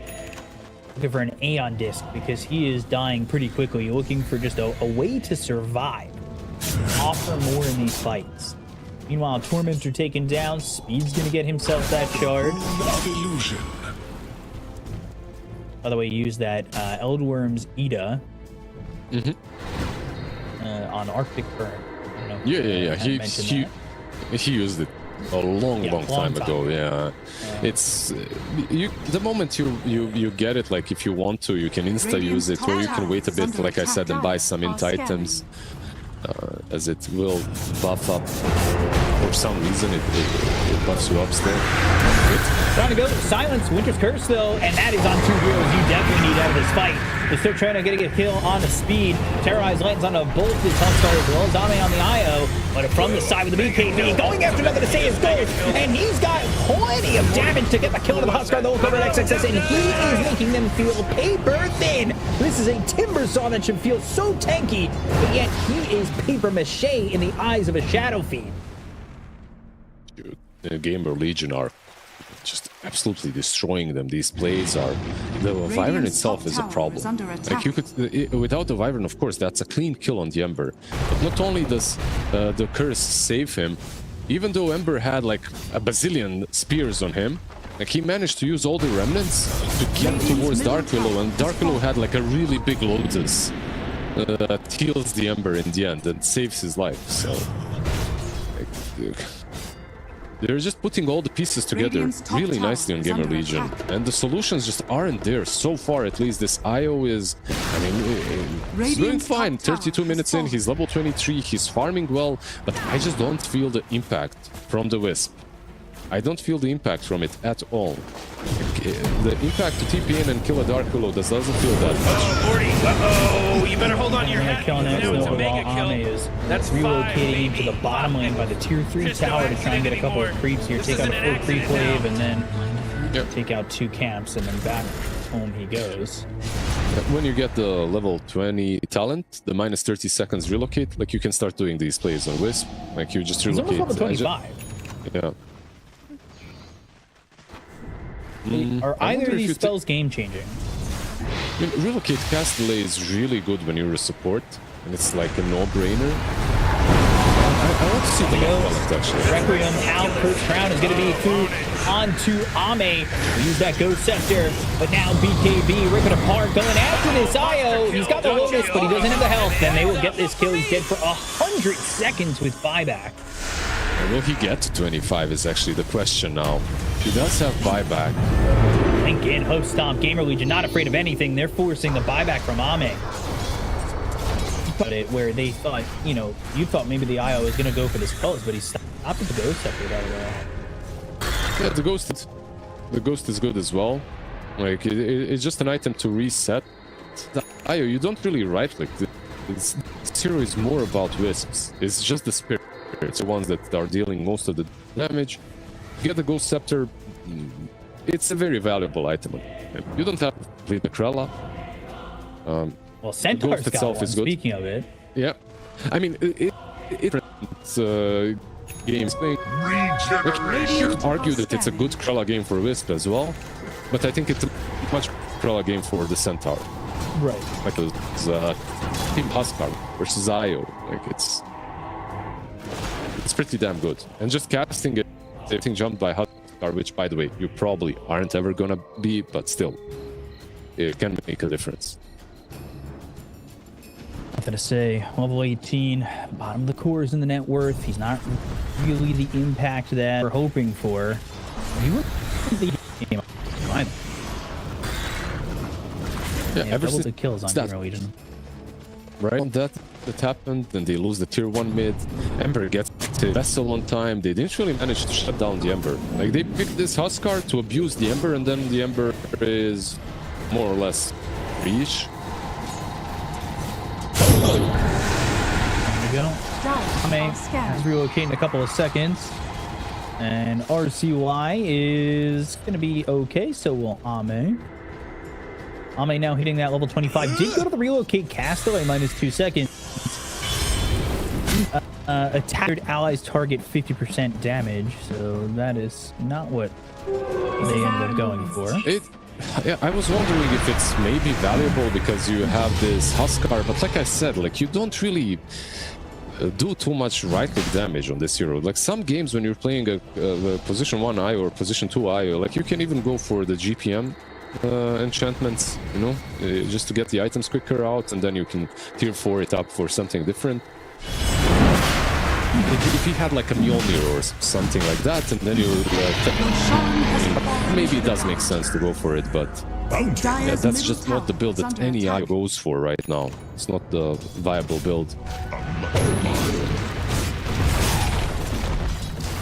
Looking for an Aeon disc because he is dying pretty quickly, looking for just a way to survive. Offer more in these fights. Meanwhile, Tormentor taken down. Speed's gonna get himself that shard. By the way, he used that Eldworm's Ida on Arctic Burn. I don't know if Yeah. He used it a long time ago. Yeah, it's the moment you get it. Like, if you want to, you can insta use it, or you can wait a bit, like I said, and buy some int items. As it will buff up. For some reason, it buffs you up still. Trying to go to silence Winter's Curse, though, and that is on 2 heroes you definitely need out of this fight. They're still trying to get a kill on the Speed. Terrorize lands on both his Huskar as well as Ame on the IO, but from the side with the BKB, going after nothing to say his gold, and he's got plenty of damage to get the kill on the Huskar, the whole cover at XXS, and he is making them feel paper thin. This is a Timber Saw that should feel so tanky, but yet he is paper mache in the eyes of a Shadow Fiend. The Gamer Legion are just absolutely destroying them. These plays are... The Wyvern itself is a problem. Like, you could... without the Wyvern, of course, that's a clean kill on the Ember. But not only does the Curse save him, even though Ember had like a bazillion spears on him, like, he managed to use all the remnants to get towards Dark Willow, and Dark Willow had like a really big Lotus that heals the Ember in the end and saves his life. So... like, they're just putting all the pieces together really nicely on Gamer Legion. And the solutions just aren't there so far. At least this IO is... I mean, he's doing fine. 32 minutes in, he's level 23, he's farming well. But I just don't feel the impact from the Wisp. I don't feel the impact from it at all. The impact to TP in and kill a Dark Willow doesn't feel that much. Oh, Morty. Uh-oh. You better hold on to your hat. Killing it, It's a while mega kill. Ame is That's relocating 5, to the bottom lane by the tier 3 Just tower go to try and get a couple of anymore. creeps here, This take out isn't a an full creep accident wave, and then Yep. take out 2 camps, and then back home he goes. When you get the level 20 talent, the minus 30 seconds relocate, like, you can start doing these plays on Wisp. Like, you just He's relocate. almost level 25. Yeah. Are I either wonder of if these you spells game-changing? I mean, relocate cast delay is really good when you're a support, and it's like a no-brainer. I want to see the talent, actually. Requiem out, first crown is going to be food onto Ame. We use that Ghost Scepter, but now BKB ripping apart, going after this IO. He's got the Lotus, but he doesn't have the health, and they will get this kill. He's dead for 100 seconds with buyback. Will he get to 25 is actually the question now. He does have buyback. blink in. Host Stomp. Gamer Legion not afraid of anything. They're forcing the buyback from Ame. But it where they thought, you know, you thought maybe the IO was going to go for this pulse, but he stopped with the Ghost Scepter that way. Yeah, the ghost is good as well. Like it's just an item to reset. The IO, you don't really right click. This hero is more about wisps. It's just the spirits, the ones that are dealing most of the damage. You get the Ghost Scepter. It's a very valuable item. You don't have to play the Krella. Well, Centaur's got one, is good. Speaking of it. Yeah. I mean, it's games thing. You could argue that it's a good Krella game for Wisp as well, but I think it's a much Krella game for the Centaur. Right. Like Team Huskar versus Io. Like it's pretty damn good. And just casting it, everything jumped by Huskar, which by the way, you probably aren't ever gonna be, but still, it can make a difference. Nothing to say. Level 18, bottom of the cores in the net worth. He's not really the impact that we're hoping for. He was the game. Yeah, ever double since the kills on Gamer Legion. Right, that happened, then they lose the tier 1 mid. Ember gets the Vessel on time. They didn't really manage to shut down the Ember. Like they picked this Huskar to abuse the Ember, and then the Ember is more or less free-ish. There we go. Ame has relocated in a couple of seconds. And RCY is going to be okay, so will Ame. Ame now hitting that level 25. Did go to the relocate cast though, a -2 seconds. Attacked allies target 50% damage, so that is not what they ended up going for. Yeah, I was wondering if it's maybe valuable because you have this Huskar, but like I said, like you don't really do too much right-click damage on this hero. Like some games when you're playing a position 1 IO or position 2 IO, like you can even go for the GPM enchantments, you know, just to get the items quicker out, and then you can tier 4 it up for something different. If he had like a Mjolnir or something like that, and then you maybe it does make sense to go for it, but yeah, that's just not the build that any IO goes for right now. It's not the viable build.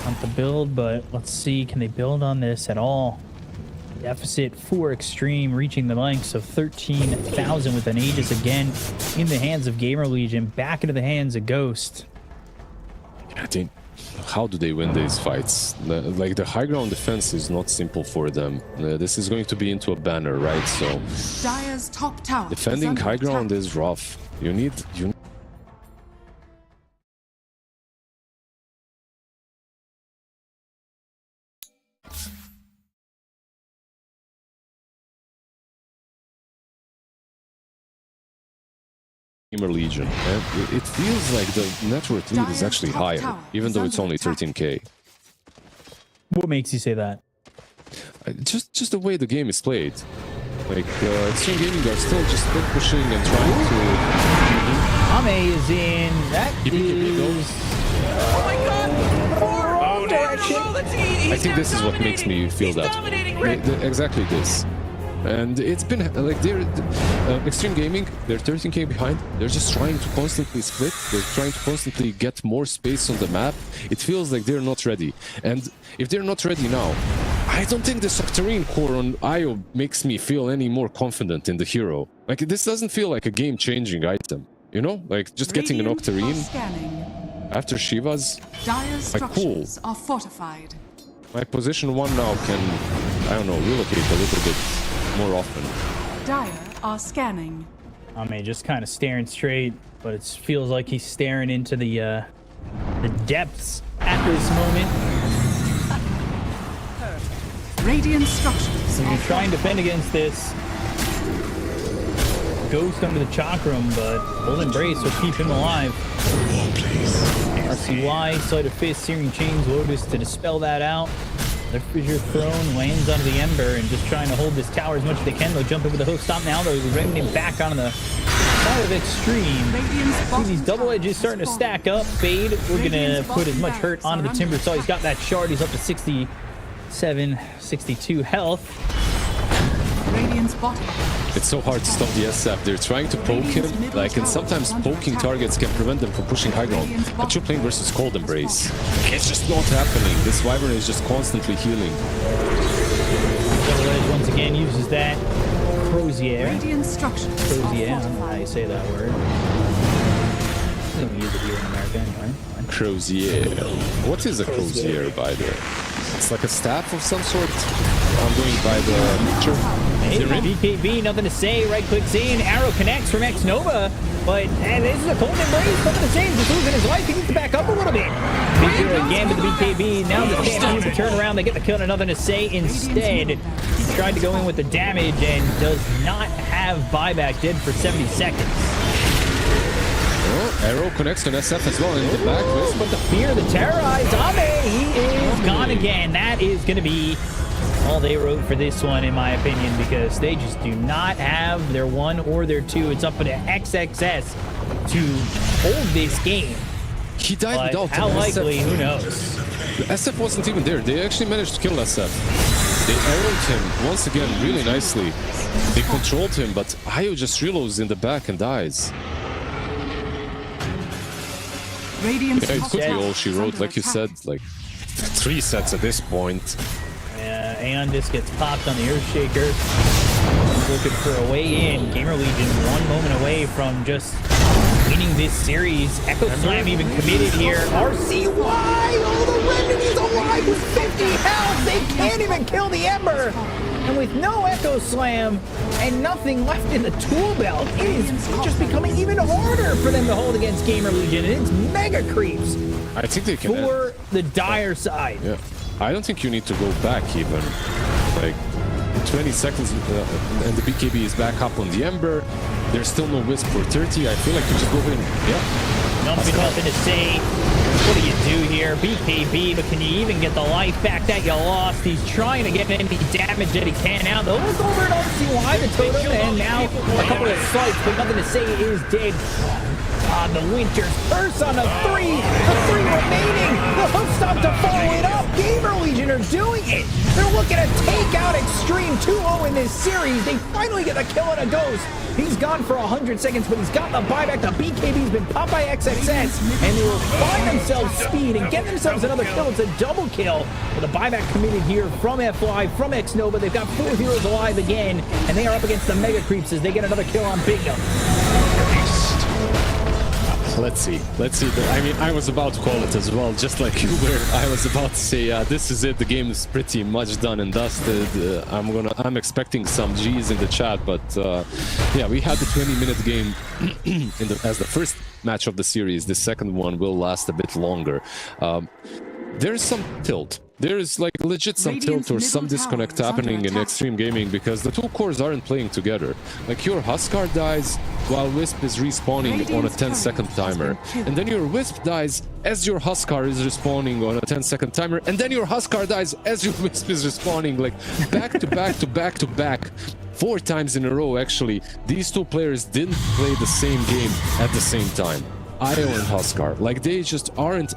Not the build, but let's see, can they build on this at all? Deficit for Extreme, reaching the lengths of 13,000 with an Aegis again in the hands of Gamer Legion, back into the hands of Ghost. I think, how do they win these fights? Like the high ground defense is not simple for them. This is going to be into a banner, right? So Dire's top tower defending high ground is rough. You need Gamer Legion. And it feels like the net worth lead is actually higher, even though it's only 13k. What makes you say that? Just the way the game is played. Like, Extreme Gaming are still just pushing and trying to... Ame is in. That is... Oh my god! Oh, no, that's I think this is what makes me feel that. Exactly this. And it's been like they're Extreme Gaming, they're 13k behind. They're just trying to constantly split. They're trying to constantly get more space on the map. It feels like they're not ready. And if they're not ready now, I don't think the Octarine core on IO makes me feel any more confident in the hero. Like this doesn't feel like a game-changing item. You know, like just getting an Octarine after Shiva's. Like cool. Are fortified. My position 1 now can, I don't know, relocate a little bit more often. Dire are scanning. Ame just kind of staring straight, but it feels like he's staring into the depths at this moment. Radiant structures. So he's trying to defend against this Ghost under the Chakram, but Full Embrace will keep him alive. RCY, Sleight of Fist, Searing Chains, Lotus to dispel that out. The Fissure Throne lands onto the Ember and just trying to hold this tower as much as they can. They'll jump over the host stop now. They're bringing him back onto the side of Extreme. See these double edges starting to stack up. Fade, we're going to put as much hurt onto the Timber Saw. He's got that shard. He's up to 67, 62 health. Radiant's bottom. It's so hard to stop the SF. They're trying to poke him, like, and sometimes poking targets can prevent them from pushing high ground. But you're playing versus Cold Embrace. It's just not happening. This Wyvern is just constantly healing. Double once again uses that Crozier. Radiant structures are Crozier, I don't know how fortified. you say that word. We don't use it here in America anyway. Crozier. What is a Crozier, by the way? It's like a staff of some sort. I'm going by the picture. Hey, BKB, nothing to say. Right click in. Arrow connects from X Nova. But this is a Cold Embrace. Nothing to say. He's just losing his life. He needs to back up a little bit. Big hero again with the BKB. Now the can't use the turnaround. They get the kill and nothing to say instead. He tried to go in with the damage and does not have buyback. Dead for 70 seconds. Oh, Arrow connects to an SF as well in the back. But the fear, the terrorized Abe, he is gone again. That is going to be all they wrote for this one, in my opinion, because they just do not have their 1 or their 2. It's up to XXS to hold this game. He died But without how an likely, SF. who knows? The SF wasn't even there. They actually managed to kill SF. They arrowed him once again really nicely. They controlled him, but Ayo just reloads in the back and dies. Radiant's Yeah, it top could be tower all she is wrote, under like you attack. said, like 3 sets at this point. Aeon just gets popped on the Earthshaker. Looking for a way in. Gamer Legion 1 moment away from just winning this series. Echo Slam even committed here. RCY! Oh, the Remnant is alive with 50 health! They can't even kill the Ember! And with no Echo Slam and nothing left in the tool belt, it is just becoming even harder for them to hold against Gamer Legion. And it's mega creeps I think they can. for the dire side. Yeah. I don't think you need to go back even. Like 20 seconds and the BKB is back up on the Ember. There's still no Wisp for 30. I feel like you just go in. Yeah. Nothing to say. What do you do here? BKB, but can you even get the life back that you lost? He's trying to get any damage that he can now. They'll look over at RCY, the totem, and now a couple of swipes, but nothing to say. It is dead. The Winter's Curse on a 3. The 3 remaining. The hook stop to follow it up. Gamer Legion are doing it. They're looking to take out Extreme 2-0 in this series. They finally get the kill on a Ghost. He's gone for 100 seconds, but he's got the buyback. The BKB's been popped by XXS, and they will find themselves speed and get themselves another kill. It's a double kill. With a buyback committed here from FY, from X Nova. They've got 4 heroes alive again, and they are up against the Mega Creeps as they get another kill on Big Num. Let's see. I mean, I was about to call it as well, just like you were. I was about to say, this is it. The game is pretty much done and dusted. I'm expecting some G's in the chat, but yeah, we had the 20-minute game as the first match of the series. The second one will last a bit longer. There's some tilt. There is like legit some tilt or some disconnect happening in Extreme Gaming because the 2 cores aren't playing together. Like your Huskar dies while Wisp is respawning on a 10-second timer. And then your Wisp dies as your Huskar is respawning on a 10-second timer. And then your Huskar dies as your Wisp is respawning, like back to back to back to back. 4 times in a row, actually. These 2 players didn't play the same game at the same time. Io and Huskar, like they just aren't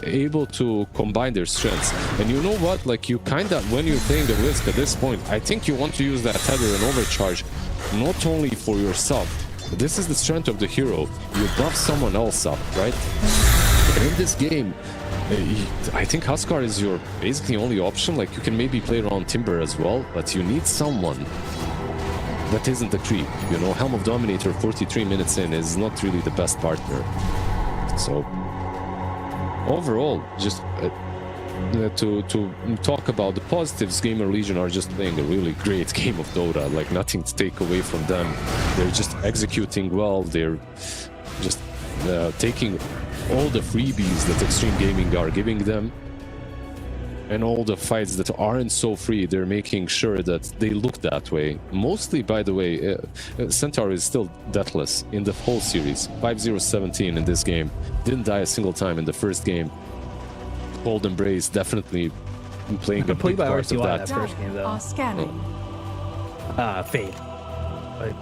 able to combine their strengths. And you know what, like you kinda, when you're playing the Wisp at this point, I think you want to use that tether and overcharge not only for yourself, but this is the strength of the hero. You buff someone else up, right? And in this game, I think Huskar is your basically only option. Like you can maybe play around Timber as well, but you need someone that isn't the creep. You know, Helm of Dominator 43 minutes in is not really the best partner. So overall, just to talk about the positives, Gamer Legion are just playing a really great game of Dota. Like nothing to take away from them. They're just executing well. They're just taking all the freebies that Extreme Gaming are giving them. And all the fights that aren't so free, they're making sure that they look that way. Mostly, by the way, Centaur is still deathless in the whole series. 5-0-17 in this game. Didn't die a single time in the first game. Cold Embrace definitely playing a big part of that. First game, though. Are scanning. Fade. But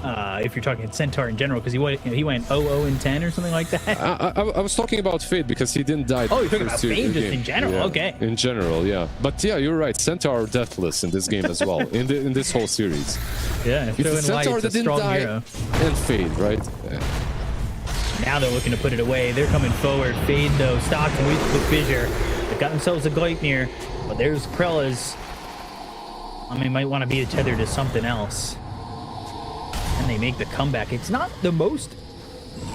if you're talking Centaur in general, because he went 0-0 and 10 or something like that. I was talking about Fade because he didn't die. Oh, you're talking about first Fade just game. in general. Yeah, Okay. In general, yeah. But yeah, you're right. Centaur are deathless in this game as well. in this whole series. Yeah, It's a throwing Centaur lights, that a didn't strong die hero. and Fade, right? Now they're looking to put it away. They're coming forward. Fade, though, stocked with Fissure. They've got themselves a Gleipnir, but there's Krella's. I mean, might want to be tethered to something else. And they make the comeback. It's not the most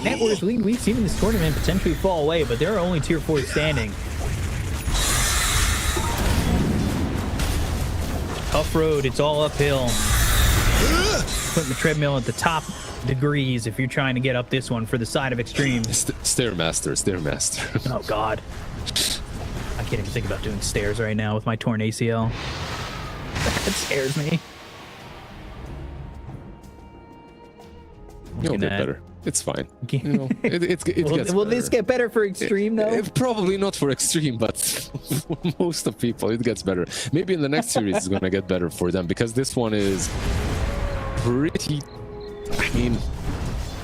net worth league we've seen in this tournament potentially fall away, but there are only tier 4 standing. Tough road. It's all uphill. Putting the treadmill at the top degrees if you're trying to get up this one for the side of Extreme. Stairmaster. Oh, God. I can't even think about doing stairs right now with my torn ACL. That scares me. You'll get better. It's fine. You know, it gets Will better. this get better for Extreme, though? Probably not for Extreme, but for most of people, it gets better. Maybe in the next series, it's going to get better for them because this one is pretty. I mean,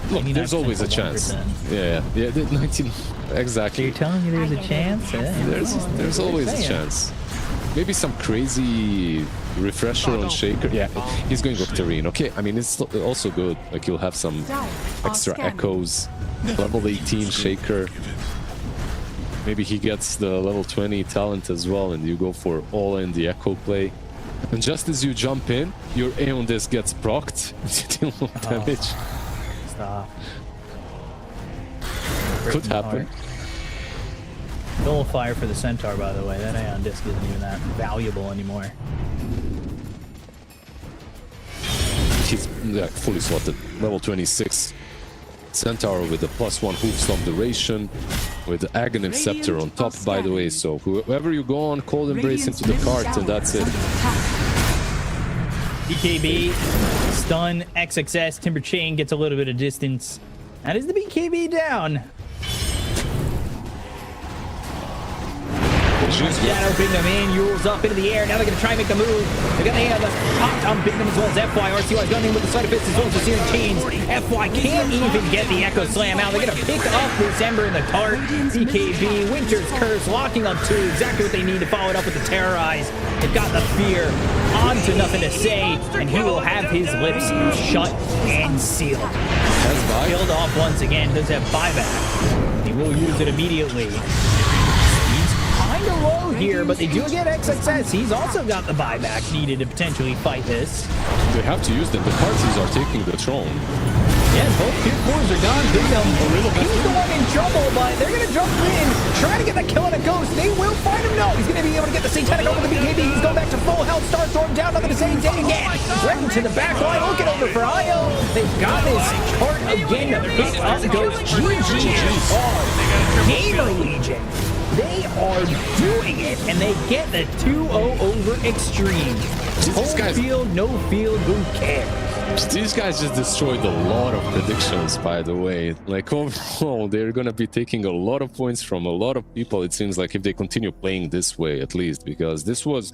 look, there's always a chance. 1%. Yeah, 19 So exactly. you're telling me there's a chance? There's always a chance. Maybe some crazy refresher on Shaker. Yeah, he's going Octarine. Okay, I mean, it's also good. Like, you'll have some extra echoes. Level 18 Shaker. Maybe he gets the level 20 talent as well, and you go for all in the echo play. And just as you jump in, your Aeon Disc gets procced. You deal more damage. Stop. Could happen. Nullifier for the Centaur, by the way. That Aeon Disc isn't even that valuable anymore. He's fully slotted. Level 26. Centaur with the +1 Hoofstomp duration. With the Aghanim Scepter on top, by the way. So whoever you go on, Cold Embrace into the cart, and that's it. BKB, stun, XXS, Timber Chain gets a little bit of distance. That is the BKB down. Shadow Bingham in, Yule's up into the air. Now they're going to try and make the move. They're going to have the pop on Bingham as well as FY. RCY's going in with the side of fist as well as the Searing Chains. FY can't even get the Echo Slam out. They're going to pick up this Ember in the cart. BKB, Winter's Curse, locking up 2. Exactly what they need to follow it up with the Terrorize. They've got the Fear. On to Nothing to Say, and he will have his lips shut and sealed. Killed off once again. Does have buyback. He will use it immediately. Kind of low here, but they do get XXS. He's also got the buyback needed to potentially fight this. They have to use them. The parties are taking the throne. Yeah, both tier 4s are gone. Bingham, he's the one in trouble, but they're going to jump in, try to get the kill on a Ghost. They will find him. No, he's going to be able to get the Satanic over the BKB. He's going back to full health. Starstorm down, nothing to say. Day again. Right into the back line. Looking over for Io. They've got this cart again to pick up Ghost. GG. Gamer Legion. They are doing it, and they get the 2-0 over Extreme. Home field, no field, who cares? These guys just destroyed a lot of predictions, by the way. Like, overall, they're gonna be taking a lot of points from a lot of people, it seems like, if they continue playing this way, at least, because this was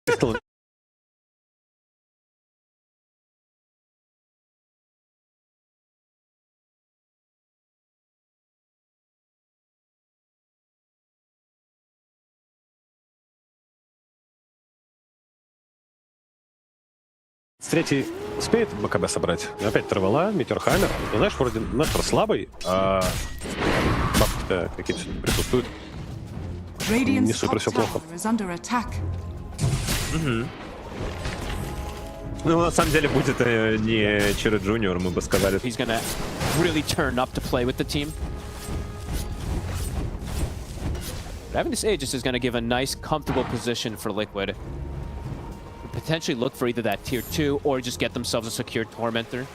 С третьей успеет БКБ собрать. Опять Травела, Метеорхаммер. Ну, знаешь, вроде Нестор слабый, а бабки-то какие-то присутствуют. Не Radiant's супер top все плохо. tower is under attack. Ну, на самом деле, будет не Чиро Джуниор, мы бы сказали. He's gonna really turn up to play with the team. But having this Aegis is gonna give a nice, comfortable position for Liquid. Potentially look for either that tier 2 or just get themselves a secure Tormentor.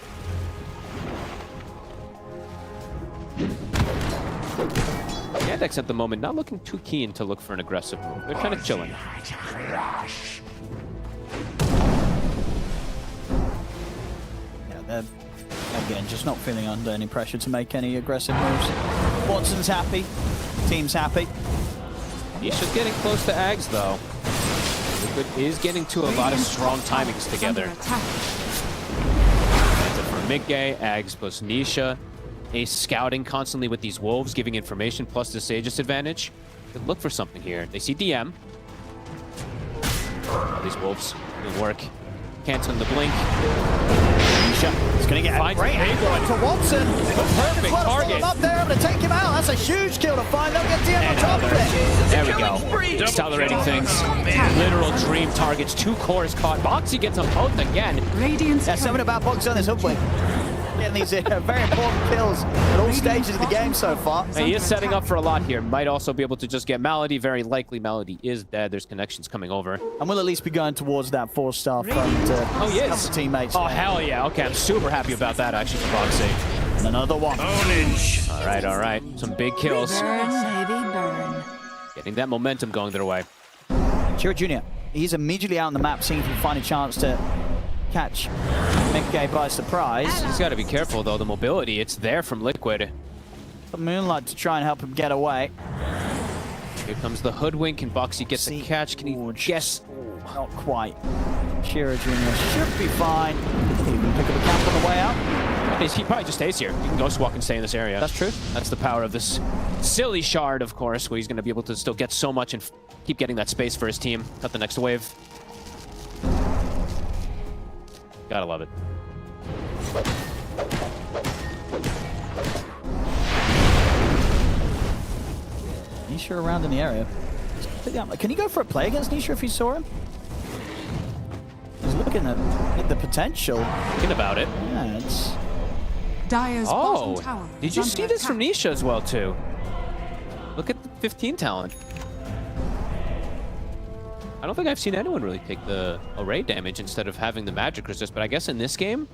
Yandex at the moment not looking too keen to look for an aggressive move. They're kind of chilling. Yeah, they're again just not feeling under any pressure to make any aggressive moves. Watson's happy, team's happy. Nisha's getting close to Ags though. Liquid is getting to a lot of strong timings together. For mid-gay, Ags plus Nisha. Ace scouting constantly with these wolves, giving information plus the Aegis advantage. Could look for something here. They see DM. These wolves will work. Cancel the blink. Nisha is going to get a great angle to Watson. Perfect target. Up there, able to take him out. That's a huge kill to find. They'll get DM on top of it. There we go. Accelerating things. Literal dream targets. 2 cores caught. Boxy gets them both again. Radiant's Yeah, something about Box on this hook blink. Getting these very important kills at all stages of the game so far. And he is setting up for a lot here. Might also be able to just get Malady. Very likely Malady is dead. There's connections coming over. And we'll at least be going towards that 4-star front Oh, he is. teammates. Oh, hell yeah. Okay, I'm super happy about that, actually, for Boxy. And another one. All right, all right. Some big kills. Burn, baby, burn. Getting that momentum going their way. Chiro Jr., he's immediately out on the map, seeing if he can find a chance to catch Mickey by surprise. He's got to be careful, though. The mobility, it's there from Liquid. But Moonlight to try and help him get away. Here comes the hoodwink, and Boxy gets the catch. Can he guess? Not quite. Chiro Jr. should be fine. He can pick up a camp on the way out. He probably just stays here. He can ghost walk and stay in this area. That's true. That's the power of this silly shard, of course, where he's going to be able to still get so much and keep getting that space for his team. Cut the next wave. Gotta love it. Nisha around in the area. Can he go for a play against Nisha if he saw him? He's looking at the potential. Thinking about it. Yeah, it's... Dire's Oh, bottom tower did is you under see this from attack. Nisha as well, too? Look at the 15 talent. I don't think I've seen anyone really take the array damage instead of having the magic resist, but I guess in this game,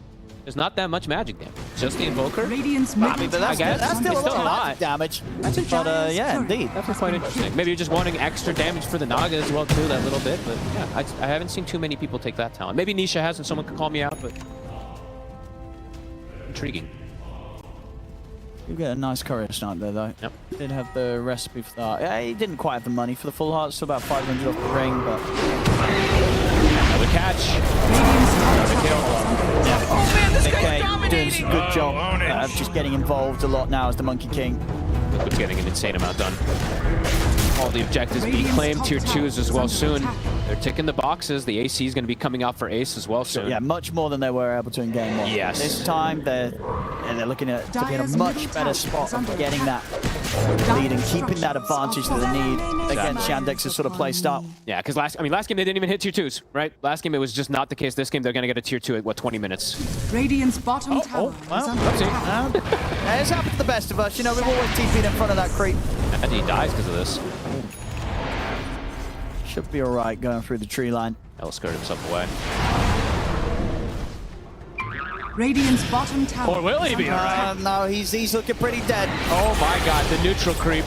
there's not that much magic damage. Just the Invoker. Radiant's I mean, but that's, guess. that's still It's a still lot a of lot. magic damage. That's a But yeah, indeed. That's quite interesting. Maybe you're just wanting extra damage for the Naga as well, too, that little bit. But yeah, I haven't seen too many people take that talent. Maybe Nisha has and someone could call me out, but intriguing. You get a nice courier snipe there, though. Yep. Did have the recipe for that. Yeah, he didn't quite have the money for the full heart, still about 500 off the ring, but... Another catch. Another kill. Okay, doing some good job of just getting involved a lot now as the Monkey King. Liquid's getting an insane amount done. All the objectives being claimed, tier 2s as well soon. They're ticking the boxes. The AC is going to be coming out for Ace as well soon. Yeah, much more than they were able to in game 1. Yes. This time, they're looking at to be in a much better spot of getting that lead and keeping that advantage that they need against Yandex's sort of play style. Yeah, because last game they didn't even hit tier 2s, right? Last game it was just not the case. This game they're going to get a tier 2 at, what, 20 minutes? Radiant's bottom tower well, is under oopsie. attack. It's happened to the best of us. You know, we've always TP'd in front of that creep. And he dies because of this. Should be all right going through the tree line. He'll skirt himself away. Radiant's bottom tower. Or will he be all right? No, he's looking pretty dead. Oh my god, the neutral creep.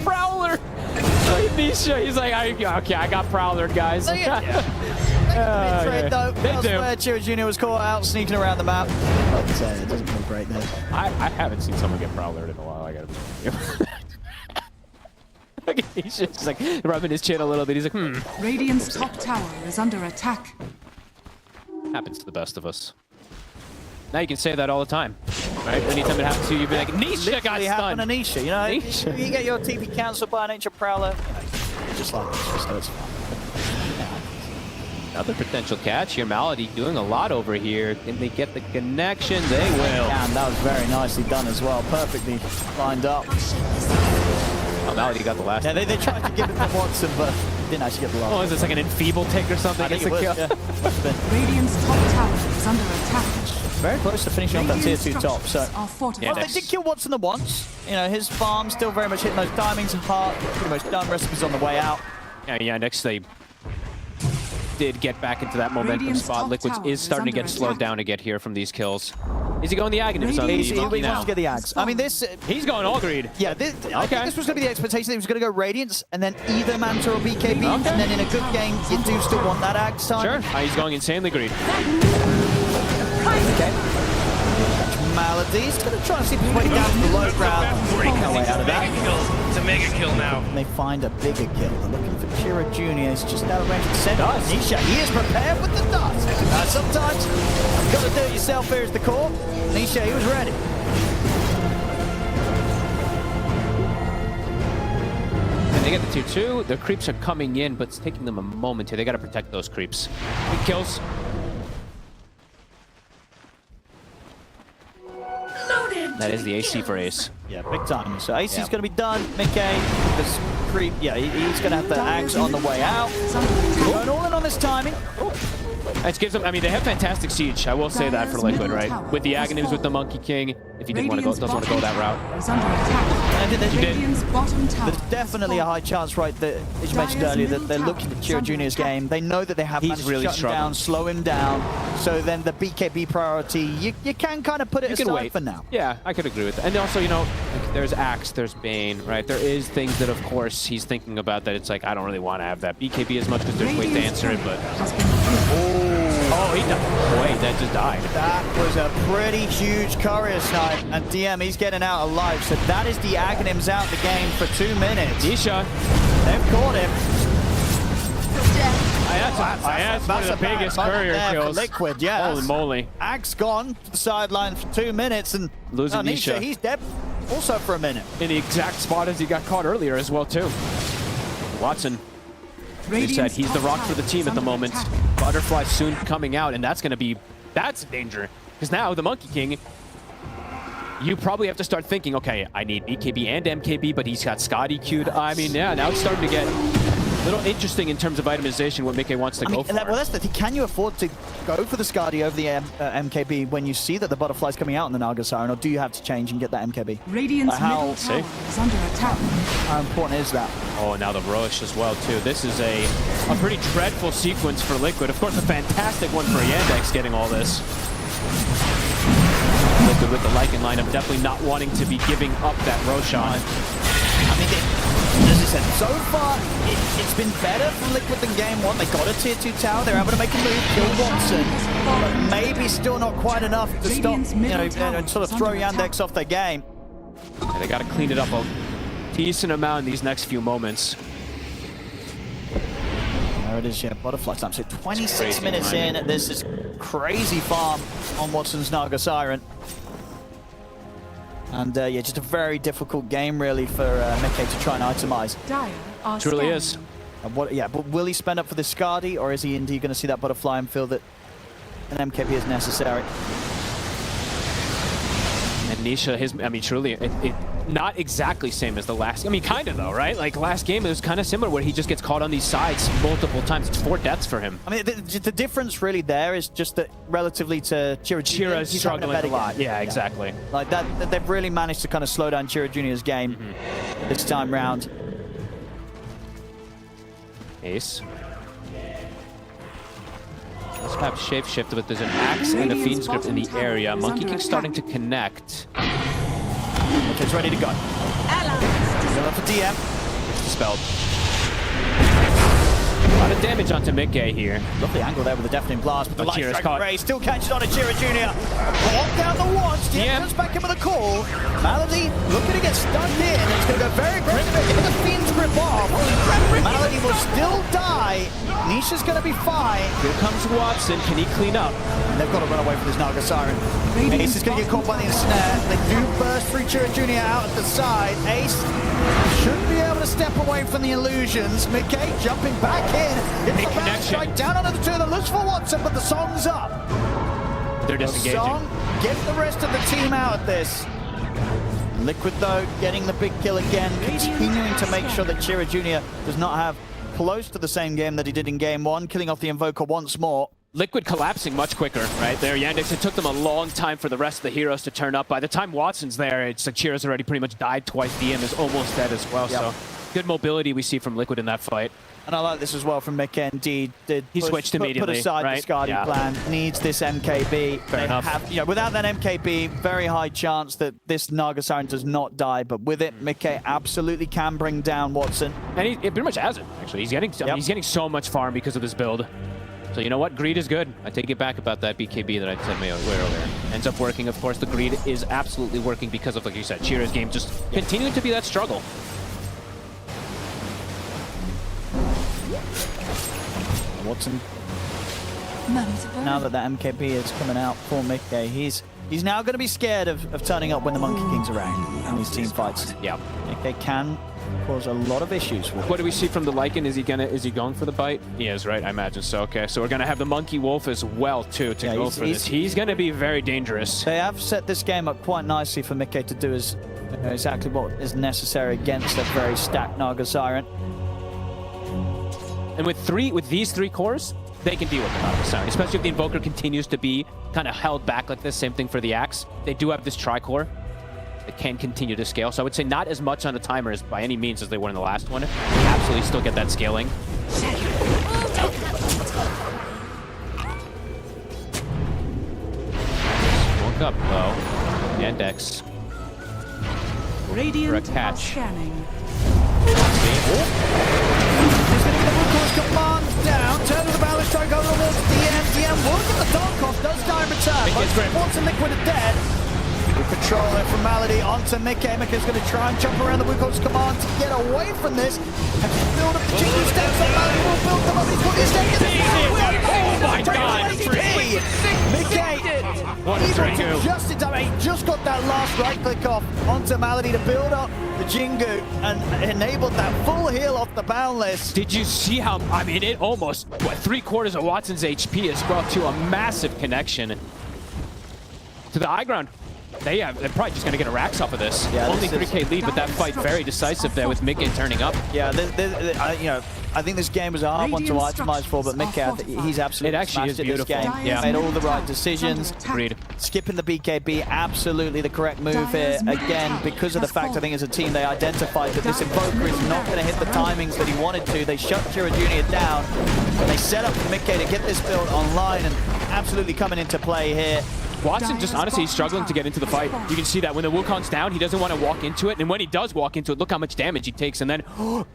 Prowler! Look at Nisha, he's like, okay, I got Prowler, guys. They trade though. They do. Elsewhere, Chiro Jr. was caught out sneaking around the map. But it doesn't look great there. I haven't seen someone get Prowler in a while, I gotta be He's just like rubbing his chin a little bit. He's like, Radiant's top tower is under attack. Happens to the best of us. Now you can say that all the time, right? Anytime it happens to you, you'd be like, Nisha got Literally happened stunned. to Nisha, you know? Nisha. You get your TP cancelled by an Ancient Prowler, you know, just like Nisha, so it's fine. Another potential catch here. Malady doing a lot over here. Can they get the connection? They will. And that was very nicely done as well. Perfectly lined up. Oh, Malady got the last. Yeah, they tried to give it to Watson, but didn't actually get the last. Oh, is this like an enfeeble tick or something? I think it was, yeah. Must have been. Radiant's top tower is under attack. Very close to finishing off that tier 2 top, so. Are fortified. Well, they did kill Watson the once. You know, his farm still very much hitting those timings and heart. Pretty much done. Recipes on the way out. Yeah, next they did get back into that momentum Radiant's spot. top Liquid tower is is starting to under get slowed attack. down to get here from these kills. Is he going the Aghanim's on the Radiant's He monkey wants now? to get the Axe. I mean, this. He's going all greed. Yeah, I think this was going to be the expectation that he was going to go Radiance and then either Manta or BKB, and then in a good game, you do still want that Axe time. Sure. He's going insanely greed. Okay. Malady. He's going to try and see if he's way down to the low ground. Break No way out of that. It's a mega kill now. And they find a bigger kill. They're looking for Kira Jr. He's just out of range of the center. Nisha, he is prepared with the dust. Sometimes you've got to do it yourself here as the core. Nisha, he was ready. And they get the tier 2. Their creeps are coming in, but it's taking them a moment here. They got to protect those creeps. Good kills. That is the AC for Ace. Yeah, big time. So AC's Yeah. going to be done. Mickey, this creep, yeah, he's going to have the Axe on the way out. Going all in on this timing. It gives them, I mean, they have fantastic siege. I will say that for Liquid, right? With the Aghanims, with the Monkey King, if you didn't want to go, doesn't want to go that route. Is under attack. You did. Radiant's bottom tower. There's definitely a high chance, right, that, as you mentioned earlier, that they're looking at Chiro Jr.'s game. They know that they have He's managed really to shut him down, slow him down. So then the BKB priority, you can kind of put it You can aside wait for now. Yeah, I could agree with that. And also, you know, like, there's Axe, there's Bane, right? There is things that, of course, he's thinking about that it's like, I don't really want to have that BKB as much because there's ways to answer it, but... Oh, he died. Wait, that just died. That was a pretty huge courier snipe, and DM, he's getting out alive. So that is the Aghanims out the game for 2 minutes. Nisha. They've caught him. That's one of the biggest courier kills. Liquid, yeah. Holy moly. Axe gone to the sideline for 2 minutes, and Losing Nisha. he's dead also for a minute. In the exact spot as he got caught earlier as well, too. Watson. They said he's the rock for the team at the moment. Butterfly soon coming out, and that's a danger. Because now the Monkey King, you probably have to start thinking, okay, I need BKB and MKB, but he's got Scotty queued. I mean, yeah, now it's starting to get a little interesting in terms of itemization, what Mickey wants to go for. Well, that's the thing. Can you afford to go for the Skadi over the MKB when you see that the Butterfly's coming out in the Naga Siren, or do you have to change and get that MKB? Radiant's middle tower is under attack. How important is that? Oh, and now the Rosh as well, too. This is a pretty dreadful sequence for Liquid. Of course, a fantastic one for Yandex getting all this. Liquid with the Lycan lineup, definitely not wanting to be giving up that Roshan. I mean, as I said, so far, it's been better for Liquid than game 1. They got a tier 2 tower. They're able to make a move, kill Watson. But maybe still not quite enough to stop, and sort of throw Yandex off their game. Yeah, they got to clean it up a decent amount in these next few moments. There it is, yeah, Butterfly time. So 26 minutes in, this is crazy farm on Watson's Naga Siren. And yeah, just a very difficult game really for Mickey to try and itemize. Truly is. And but will he spend up for the Skadi, or is he indeed going to see that Butterfly and feel that an MKB is necessary? And Nisha, I mean, truly, not exactly same as the last. I mean, kind of though, right? Like last game, it was kind of similar where he just gets caught on these sides multiple times. It's 4 deaths for him. I mean, the difference really there is just that relatively to Chiro Jr. Chira's struggling a lot. Yeah, exactly. Like that, they've really managed to kind of slow down Chiro Jr.'s game this time round. Ace. Let's have shape-shifted, but there's an Axe and a Fiend's Grip in the area. Monkey King starting to connect. It's ready to go. Going for DM. Dispelled. A lot of damage onto Mickey here. Lovely angle there with the deafening blast, but the light Chira's strike caught. Ray still catches on to Chira Jr. Block down the watch. Diem comes back in with a call. Malady looking to get stuck in. It's going to go very aggressive. Get the Fiend's grip off. Malady will still die. Nisha's going to be fine. Here comes Watson. Can he clean up? And they've got to run away from this Naga Siren. Ace is going to get caught by the ensnare. They do burst through Chira Jr. out at the side. Ace should be able to step away from the illusions. Mickey jumping back in. Hits the back strike down onto the two that looks for Watson, but the song's up. They're disengaging. Song, get the rest of the team out of this. Liquid, though, getting the big kill again, continuing to make sure that Chira Jr. does not have close to the same game that he did in game one, killing off the Invoker once more. Liquid collapsing much quicker, right there. Yandex, it took them a long time for the rest of the heroes to turn up. By the time Watson's there, it's like Chira's already pretty much died twice. DM is almost dead as well, so good mobility we see from Liquid in that fight. And I like this as well from Mickey. Indeed, He switched immediately, Put aside right? the discarding plan. Needs this MKB. Fair enough. Without that MKB, very high chance that this Naga Siren does not die. But with it, Mickey absolutely can bring down Watson. And he pretty much has it, actually. He's getting, he's getting so much farm because of this build. So you know what? Greed is good. I take it back about that BKB that I said earlier. Ends up working, of course. The greed is absolutely working because of, like you said, Chira's game just continuing to be that struggle. Watson, now that that MKB is coming out for Mickey, he's now going to be scared of turning up when the Monkey King's around in these team fights. Yeah. Mickey can cause a lot of issues. What do we see from the Lycan? Is he going for the bite? He is, right? I imagine so. Okay, so we're gonna have the Monkey Wolf as well too to go for this. He's gonna be very dangerous. They have set this game up quite nicely for Mickey to do exactly what is necessary against a very stacked Naga Siren. And with these three cores, they can deal with the Naga Siren, especially if the Invoker continues to be kind of held back like this. Same thing for the Axe. They do have this Tricore that can continue to scale. So I would say not as much on the timer as by any means as they were in the last one. Absolutely still get that scaling. Woke up though. Yandex. Radiant For a catch. scanning. He's going to get the Wookong's command down. Turn to the Balance Strike over the wall to DM. DM will get the Dark off. Does die in return. Both Watson and Liquid are dead. We control it from Malady onto Mickey. Mickey's going to try and jump around the Wookong's command to get away from this. And to build up the chicken steps on Malady will build them up. He's put his stake in the Oh my god! Mickey! What a Jingu. Just got that last right click off onto Malady to build up the Jingu and enabled that full heal off the Boundless. Did you see how, I mean, it almost, what, 3/4 of Watson's HP is brought to a massive connection to the high ground. They're probably just going to get a racks off of this. Yeah, only 3K lead, but that fight very decisive there with Mickey turning up. Yeah, I think this game was a hard one to optimize for, but Mickey, he's absolutely smashed it this game. Yeah. Made all the right decisions. Agreed. Skipping the BKB, absolutely the correct move here. Again, because of the fact, I think as a team, they identified that this Invoker is not going to hit the timings that he wanted to. They shut Chira Jr. down, and they set up Mickey to get this build online and absolutely coming into play here. Watson just honestly he's struggling to get into the fight. You can see that when the Wukong's down, he doesn't want to walk into it. And when he does walk into it, look how much damage he takes. And then,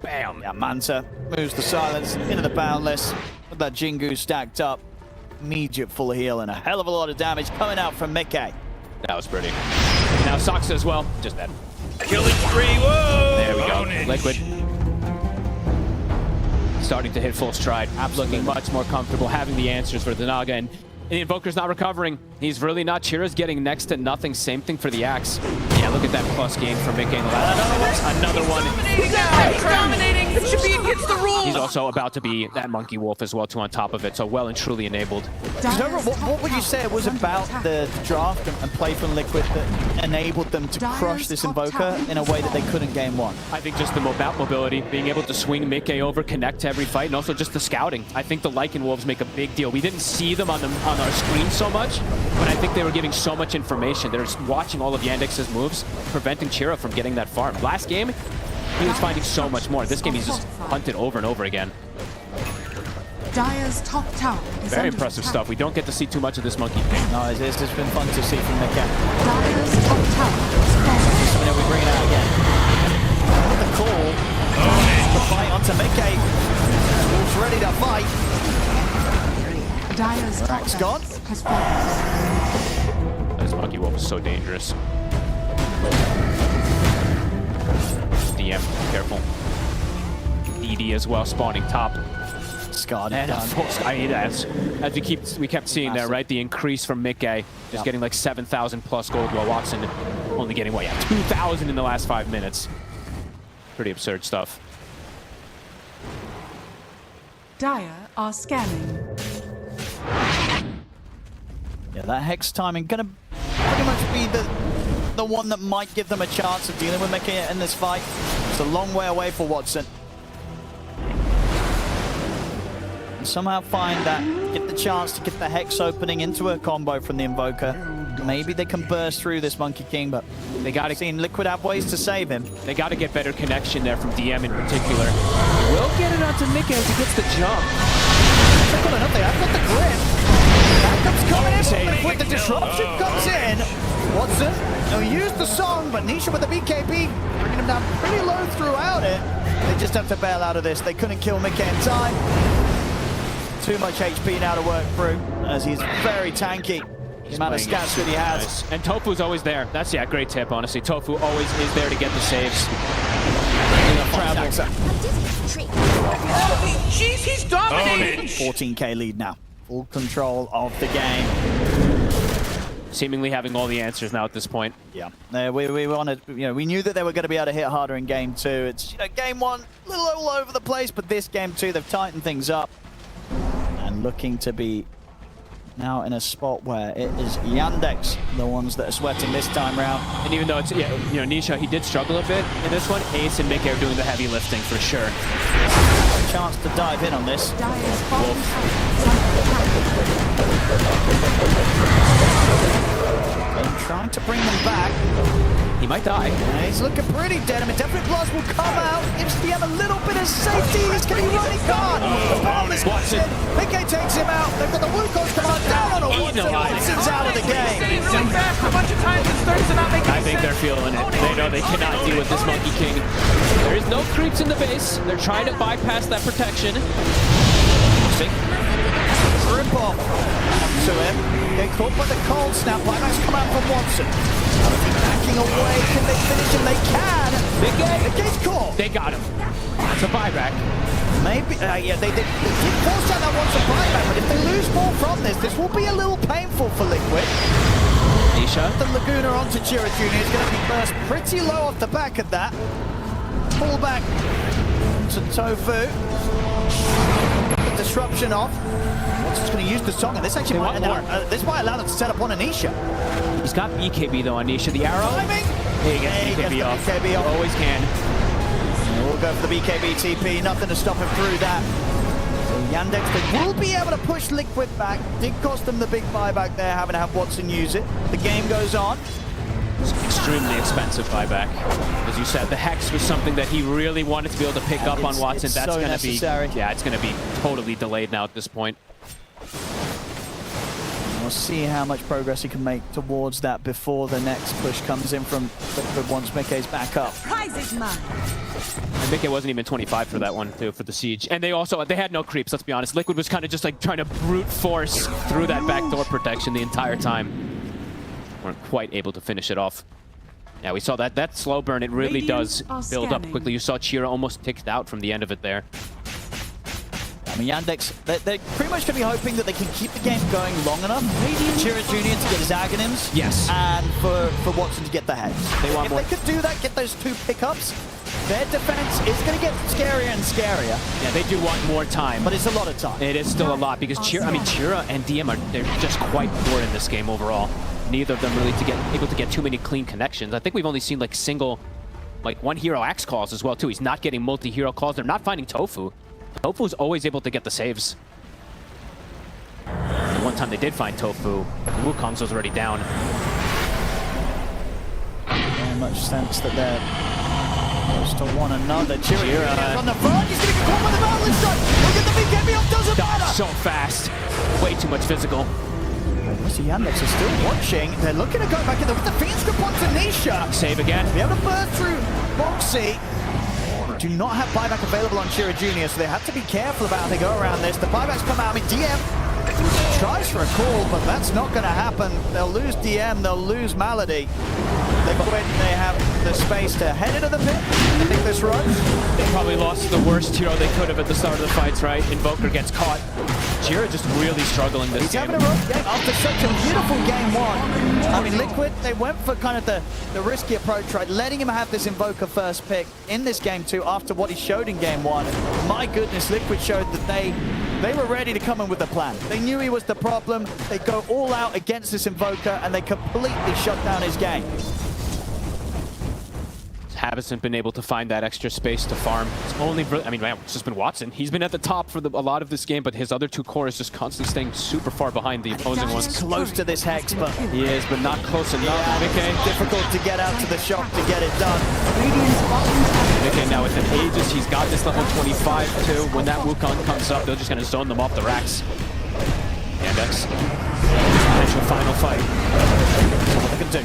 bam. Yeah, Manta moves the silence into the Boundless. With that Jingu stacked up. Immediate full heal and a hell of a lot of damage coming out from Mickey. That was pretty. Now Sox as well, just dead. Killing spree, whoa! There we go, Ownage. Liquid. Starting to hit full stride. Looking much more comfortable, having the answers for the Naga. And the Invoker's not recovering. He's really not. Chira's getting next to nothing. Same thing for the Axe. Yeah, look at that plus game for Mickey in the last. Another one. He's dominating. Champion gets the rule. He's also about to be that Monkey Wolf as well, too, on top of it. So well and truly enabled. What would you say it was about the draft and play from Liquid that enabled them to crush this Invoker in a way that they couldn't game one? I think just the mobility, being able to swing Mickey over, connect to every fight, and also just the scouting. I think the Lycan Wolves make a big deal. We didn't see them on our screen so much, but I think they were giving so much information. They're just watching all of Yandex's moves, preventing Chira from getting that farm. Last game, he was finding so much more. This game, he's just hunted over and over again. Dire's top tower is Very under impressive attack. stuff. We don't get to see too much of this Monkey thing. No, it's been fun to see from Mickey. Dire's top tower is falling. So we bring it out again. With the call. The fight onto Mickey. Wolves ready to has fallen. This Monkey Wolf is so dangerous. DM, careful. ED as well, spawning top. Scarred And done. I mean, as we kept seeing there, right? The increase from Mickey, just getting like 7,000 plus gold, while Watson only getting, what, yeah, 2,000 in the last 5 minutes. Pretty absurd stuff. Dire are scanning. Yeah, that Hex timing gonna pretty much be the one that might give them a chance of dealing with Mickey in this fight. It's a long way away for Watson. And somehow find that, get the chance to get the Hex opening into a combo from the Invoker. Maybe they can burst through this Monkey King, but They got to seen Liquid have ways to save him. They got to get better connection there from DM in particular. Will get it onto Mickey as he gets the jump. They've got enough, I've got the grip. Backups coming in from Liquid, the disruption comes in. Watson, he'll use the song, but Nisha with the BKB, bringing him down pretty low throughout it. They just have to bail out of this. They couldn't kill Mickey in time. Too much HP now to work through, as he's very tanky. The amount of scats that he has. Nice. And Tofu's always there. That's, yeah, great tip, honestly. Tofu always is there to get the saves. Jeez, he's dominating. 14k lead now. Full control of the game. Seemingly having all the answers now at this point. Yeah, we wanted, we knew that they were going to be able to hit harder in game 2. It's, game 1, a little all over the place, but this game 2, they've tightened things up. And looking to be now in a spot where it is Yandex, the ones that are sweating this time round. And even though it's, Nisha, he did struggle a bit in this one, Ace and Mickey are doing the heavy lifting for sure. A chance to dive in on this. Dire's bottom And trying to bring them back. He might die. And he's looking pretty dead. I mean, Definite Blast will come out. Gives DM a little bit of safety. He's going to be running guard. The bomb is Watson. Mickey takes him out. They've got the Wukong's come down on a Watson. Watson's out of the game. Really fast, a bunch of times it starts to not make I think they're feeling it. They know they cannot deal with this Monkey King. There is no creeps in the base. They're trying to bypass that protection. Rip off to him. Get caught by the cold snap. Climax come out from Watson. Backing away. Can they finish him? They can. Mickey's caught. They got him. It's a buyback. Maybe, yeah, they did force out that Watson buyback, but if they lose more from this will be a little painful for Liquid. Nisha. The Laguna onto Chira Jr. is going to be burst pretty low off the back of that. Pull back to Tofu. The disruption off. Watson's going to use the song, and this actually might allow them to set up on Anisha. He's got BKB though on Nisha. The arrow. Timing. He gets BKB off. BKB off. Always can. And we'll go for the BKB TP. Nothing to stop him through that. So Yandex, they will be able to push Liquid back. Did cost them the big buyback there, having to have Watson use it. The game goes on. It's an extremely expensive buyback. As you said, the Hex was something that he really wanted to be able to pick up on Watson. It's That's so going to necessary. be, yeah, it's going to be totally delayed now at this point. We'll see how much progress he can make towards that before the next push comes in from Liquid once Mickey's back up. Prize is mine. And Mickey wasn't even 25 for that one, too, for the Siege. And they had no creeps, let's be honest. Liquid was kind of just like trying to brute force through that backdoor protection the entire time. Weren't quite able to finish it off. Yeah, we saw that slow burn. It really does build up quickly. You saw Chira almost ticked out from the end of it there. I mean, Yandex, they're pretty much going to be hoping that they can keep the game going long enough. Chira Jr. to get his Aghanims. Yes. And for Watson to get the Hex. They want more. If they could do that, get those 2 pickups, their defense is going to get scarier and scarier. Yeah, they do want more time. But it's a lot of time. It is still a lot because Chira and DM they're just quite poor in this game overall. Neither of them really able to get too many clean connections. I think we've only seen like one hero axe calls as well too. He's not getting multi-hero calls. They're not finding Tofu. Tofu's always able to get the saves. The one time they did find Tofu, Wukong's was already down. Very much sense that they're close to one another. Chira on the front. He's going to get caught by the Marlin shot. Look at the BKB off. Doesn't matter. So fast. Way too much physical. Mr. Yandex is still watching. They're looking to go back in there with the Fiend's Grip onto Nisha. Save again. Be able to burst through Boxy. They do not have buyback available on Chira Jr., so they have to be careful about how they go around this. The buybacks come out. I mean, DM tries for a call, but that's not going to happen. They'll lose DM, they'll lose Malady. They have the space to head into the pit. I think this rush. They probably lost the worst hero they could have at the start of the fights, right? Invoker gets caught. Jira just really struggling this He's game. having a rough game after such a beautiful game one. I mean, Liquid, they went for kind of the risky approach, right? Letting him have this Invoker first pick in this game two after what he showed in game one. My goodness, Liquid showed that they were ready to come in with a plan. They knew he was the problem. They go all out against this Invoker and they completely shut down his game. Haven't been able to find that extra space to farm. It's only, I mean, man, it's just been Watson. He's been at the top for a lot of this game, but his other two cores just constantly staying super far behind the opposing ones. Close to this Hex, but he is, but not close enough. Yeah, Mickey. Difficult to get out to the shop to get it done. Mickey now with the Aegis, he's got this level 25 too. When that Wukong comes up, they're just going to zone them off the racks. Yandex. Potential final fight. They can do.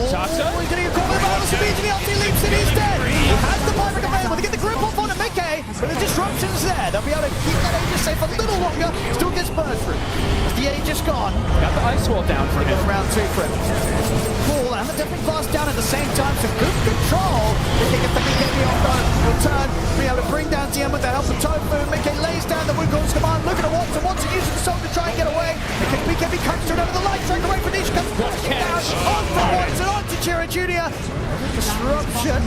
Sasa? Oh, he's going to get caught with the balance immediately after he leaps it. He's dead. He has the Pyric available to get the grip off on him, Mickey, but the disruption's there. They'll be able to keep that Aegis safe a little longer. Still gets burst through. Is the Aegis gone? Got the ice wall down for him. Round two for him. Cool, and the different class down at the same time, so good control. Mickey gets the BKB on the return, be able to bring down DM with the help of Tofu. Mickey lays down the Wukong's command, looking at Watson. Watson using the soul to try and get away. BKB comes straight over the light strike away from Nisha, comes down on for Watson, on to Chira Jr. Disruption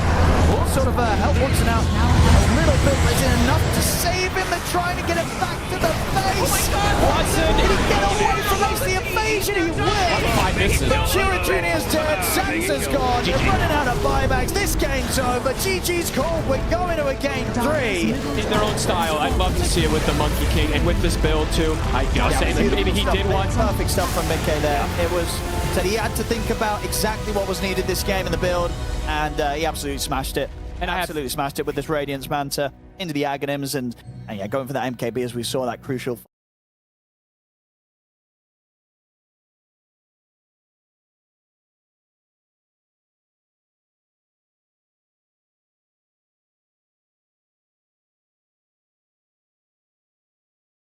will sort of help Watson out a little bit, but is it enough to save him? They're trying to get it back to the face. Oh my God, Watson! Did he get away from the invasion? He will! 5 misses. But Chira Jr.'s dead, Sansa's gone, they're running out of buybacks, this game's over, GG's called, we're going to a game 3. In their own style, I'd love to see it with the Monkey King and with this build too. I'll say that maybe he did one. Perfect stuff from Mickey there. It was, said he had to think about exactly what was needed this game in the build, and he absolutely smashed it. And absolutely smashed it with this Radiance Manta into the Aghanims, and yeah, going for that MKB as we saw that crucial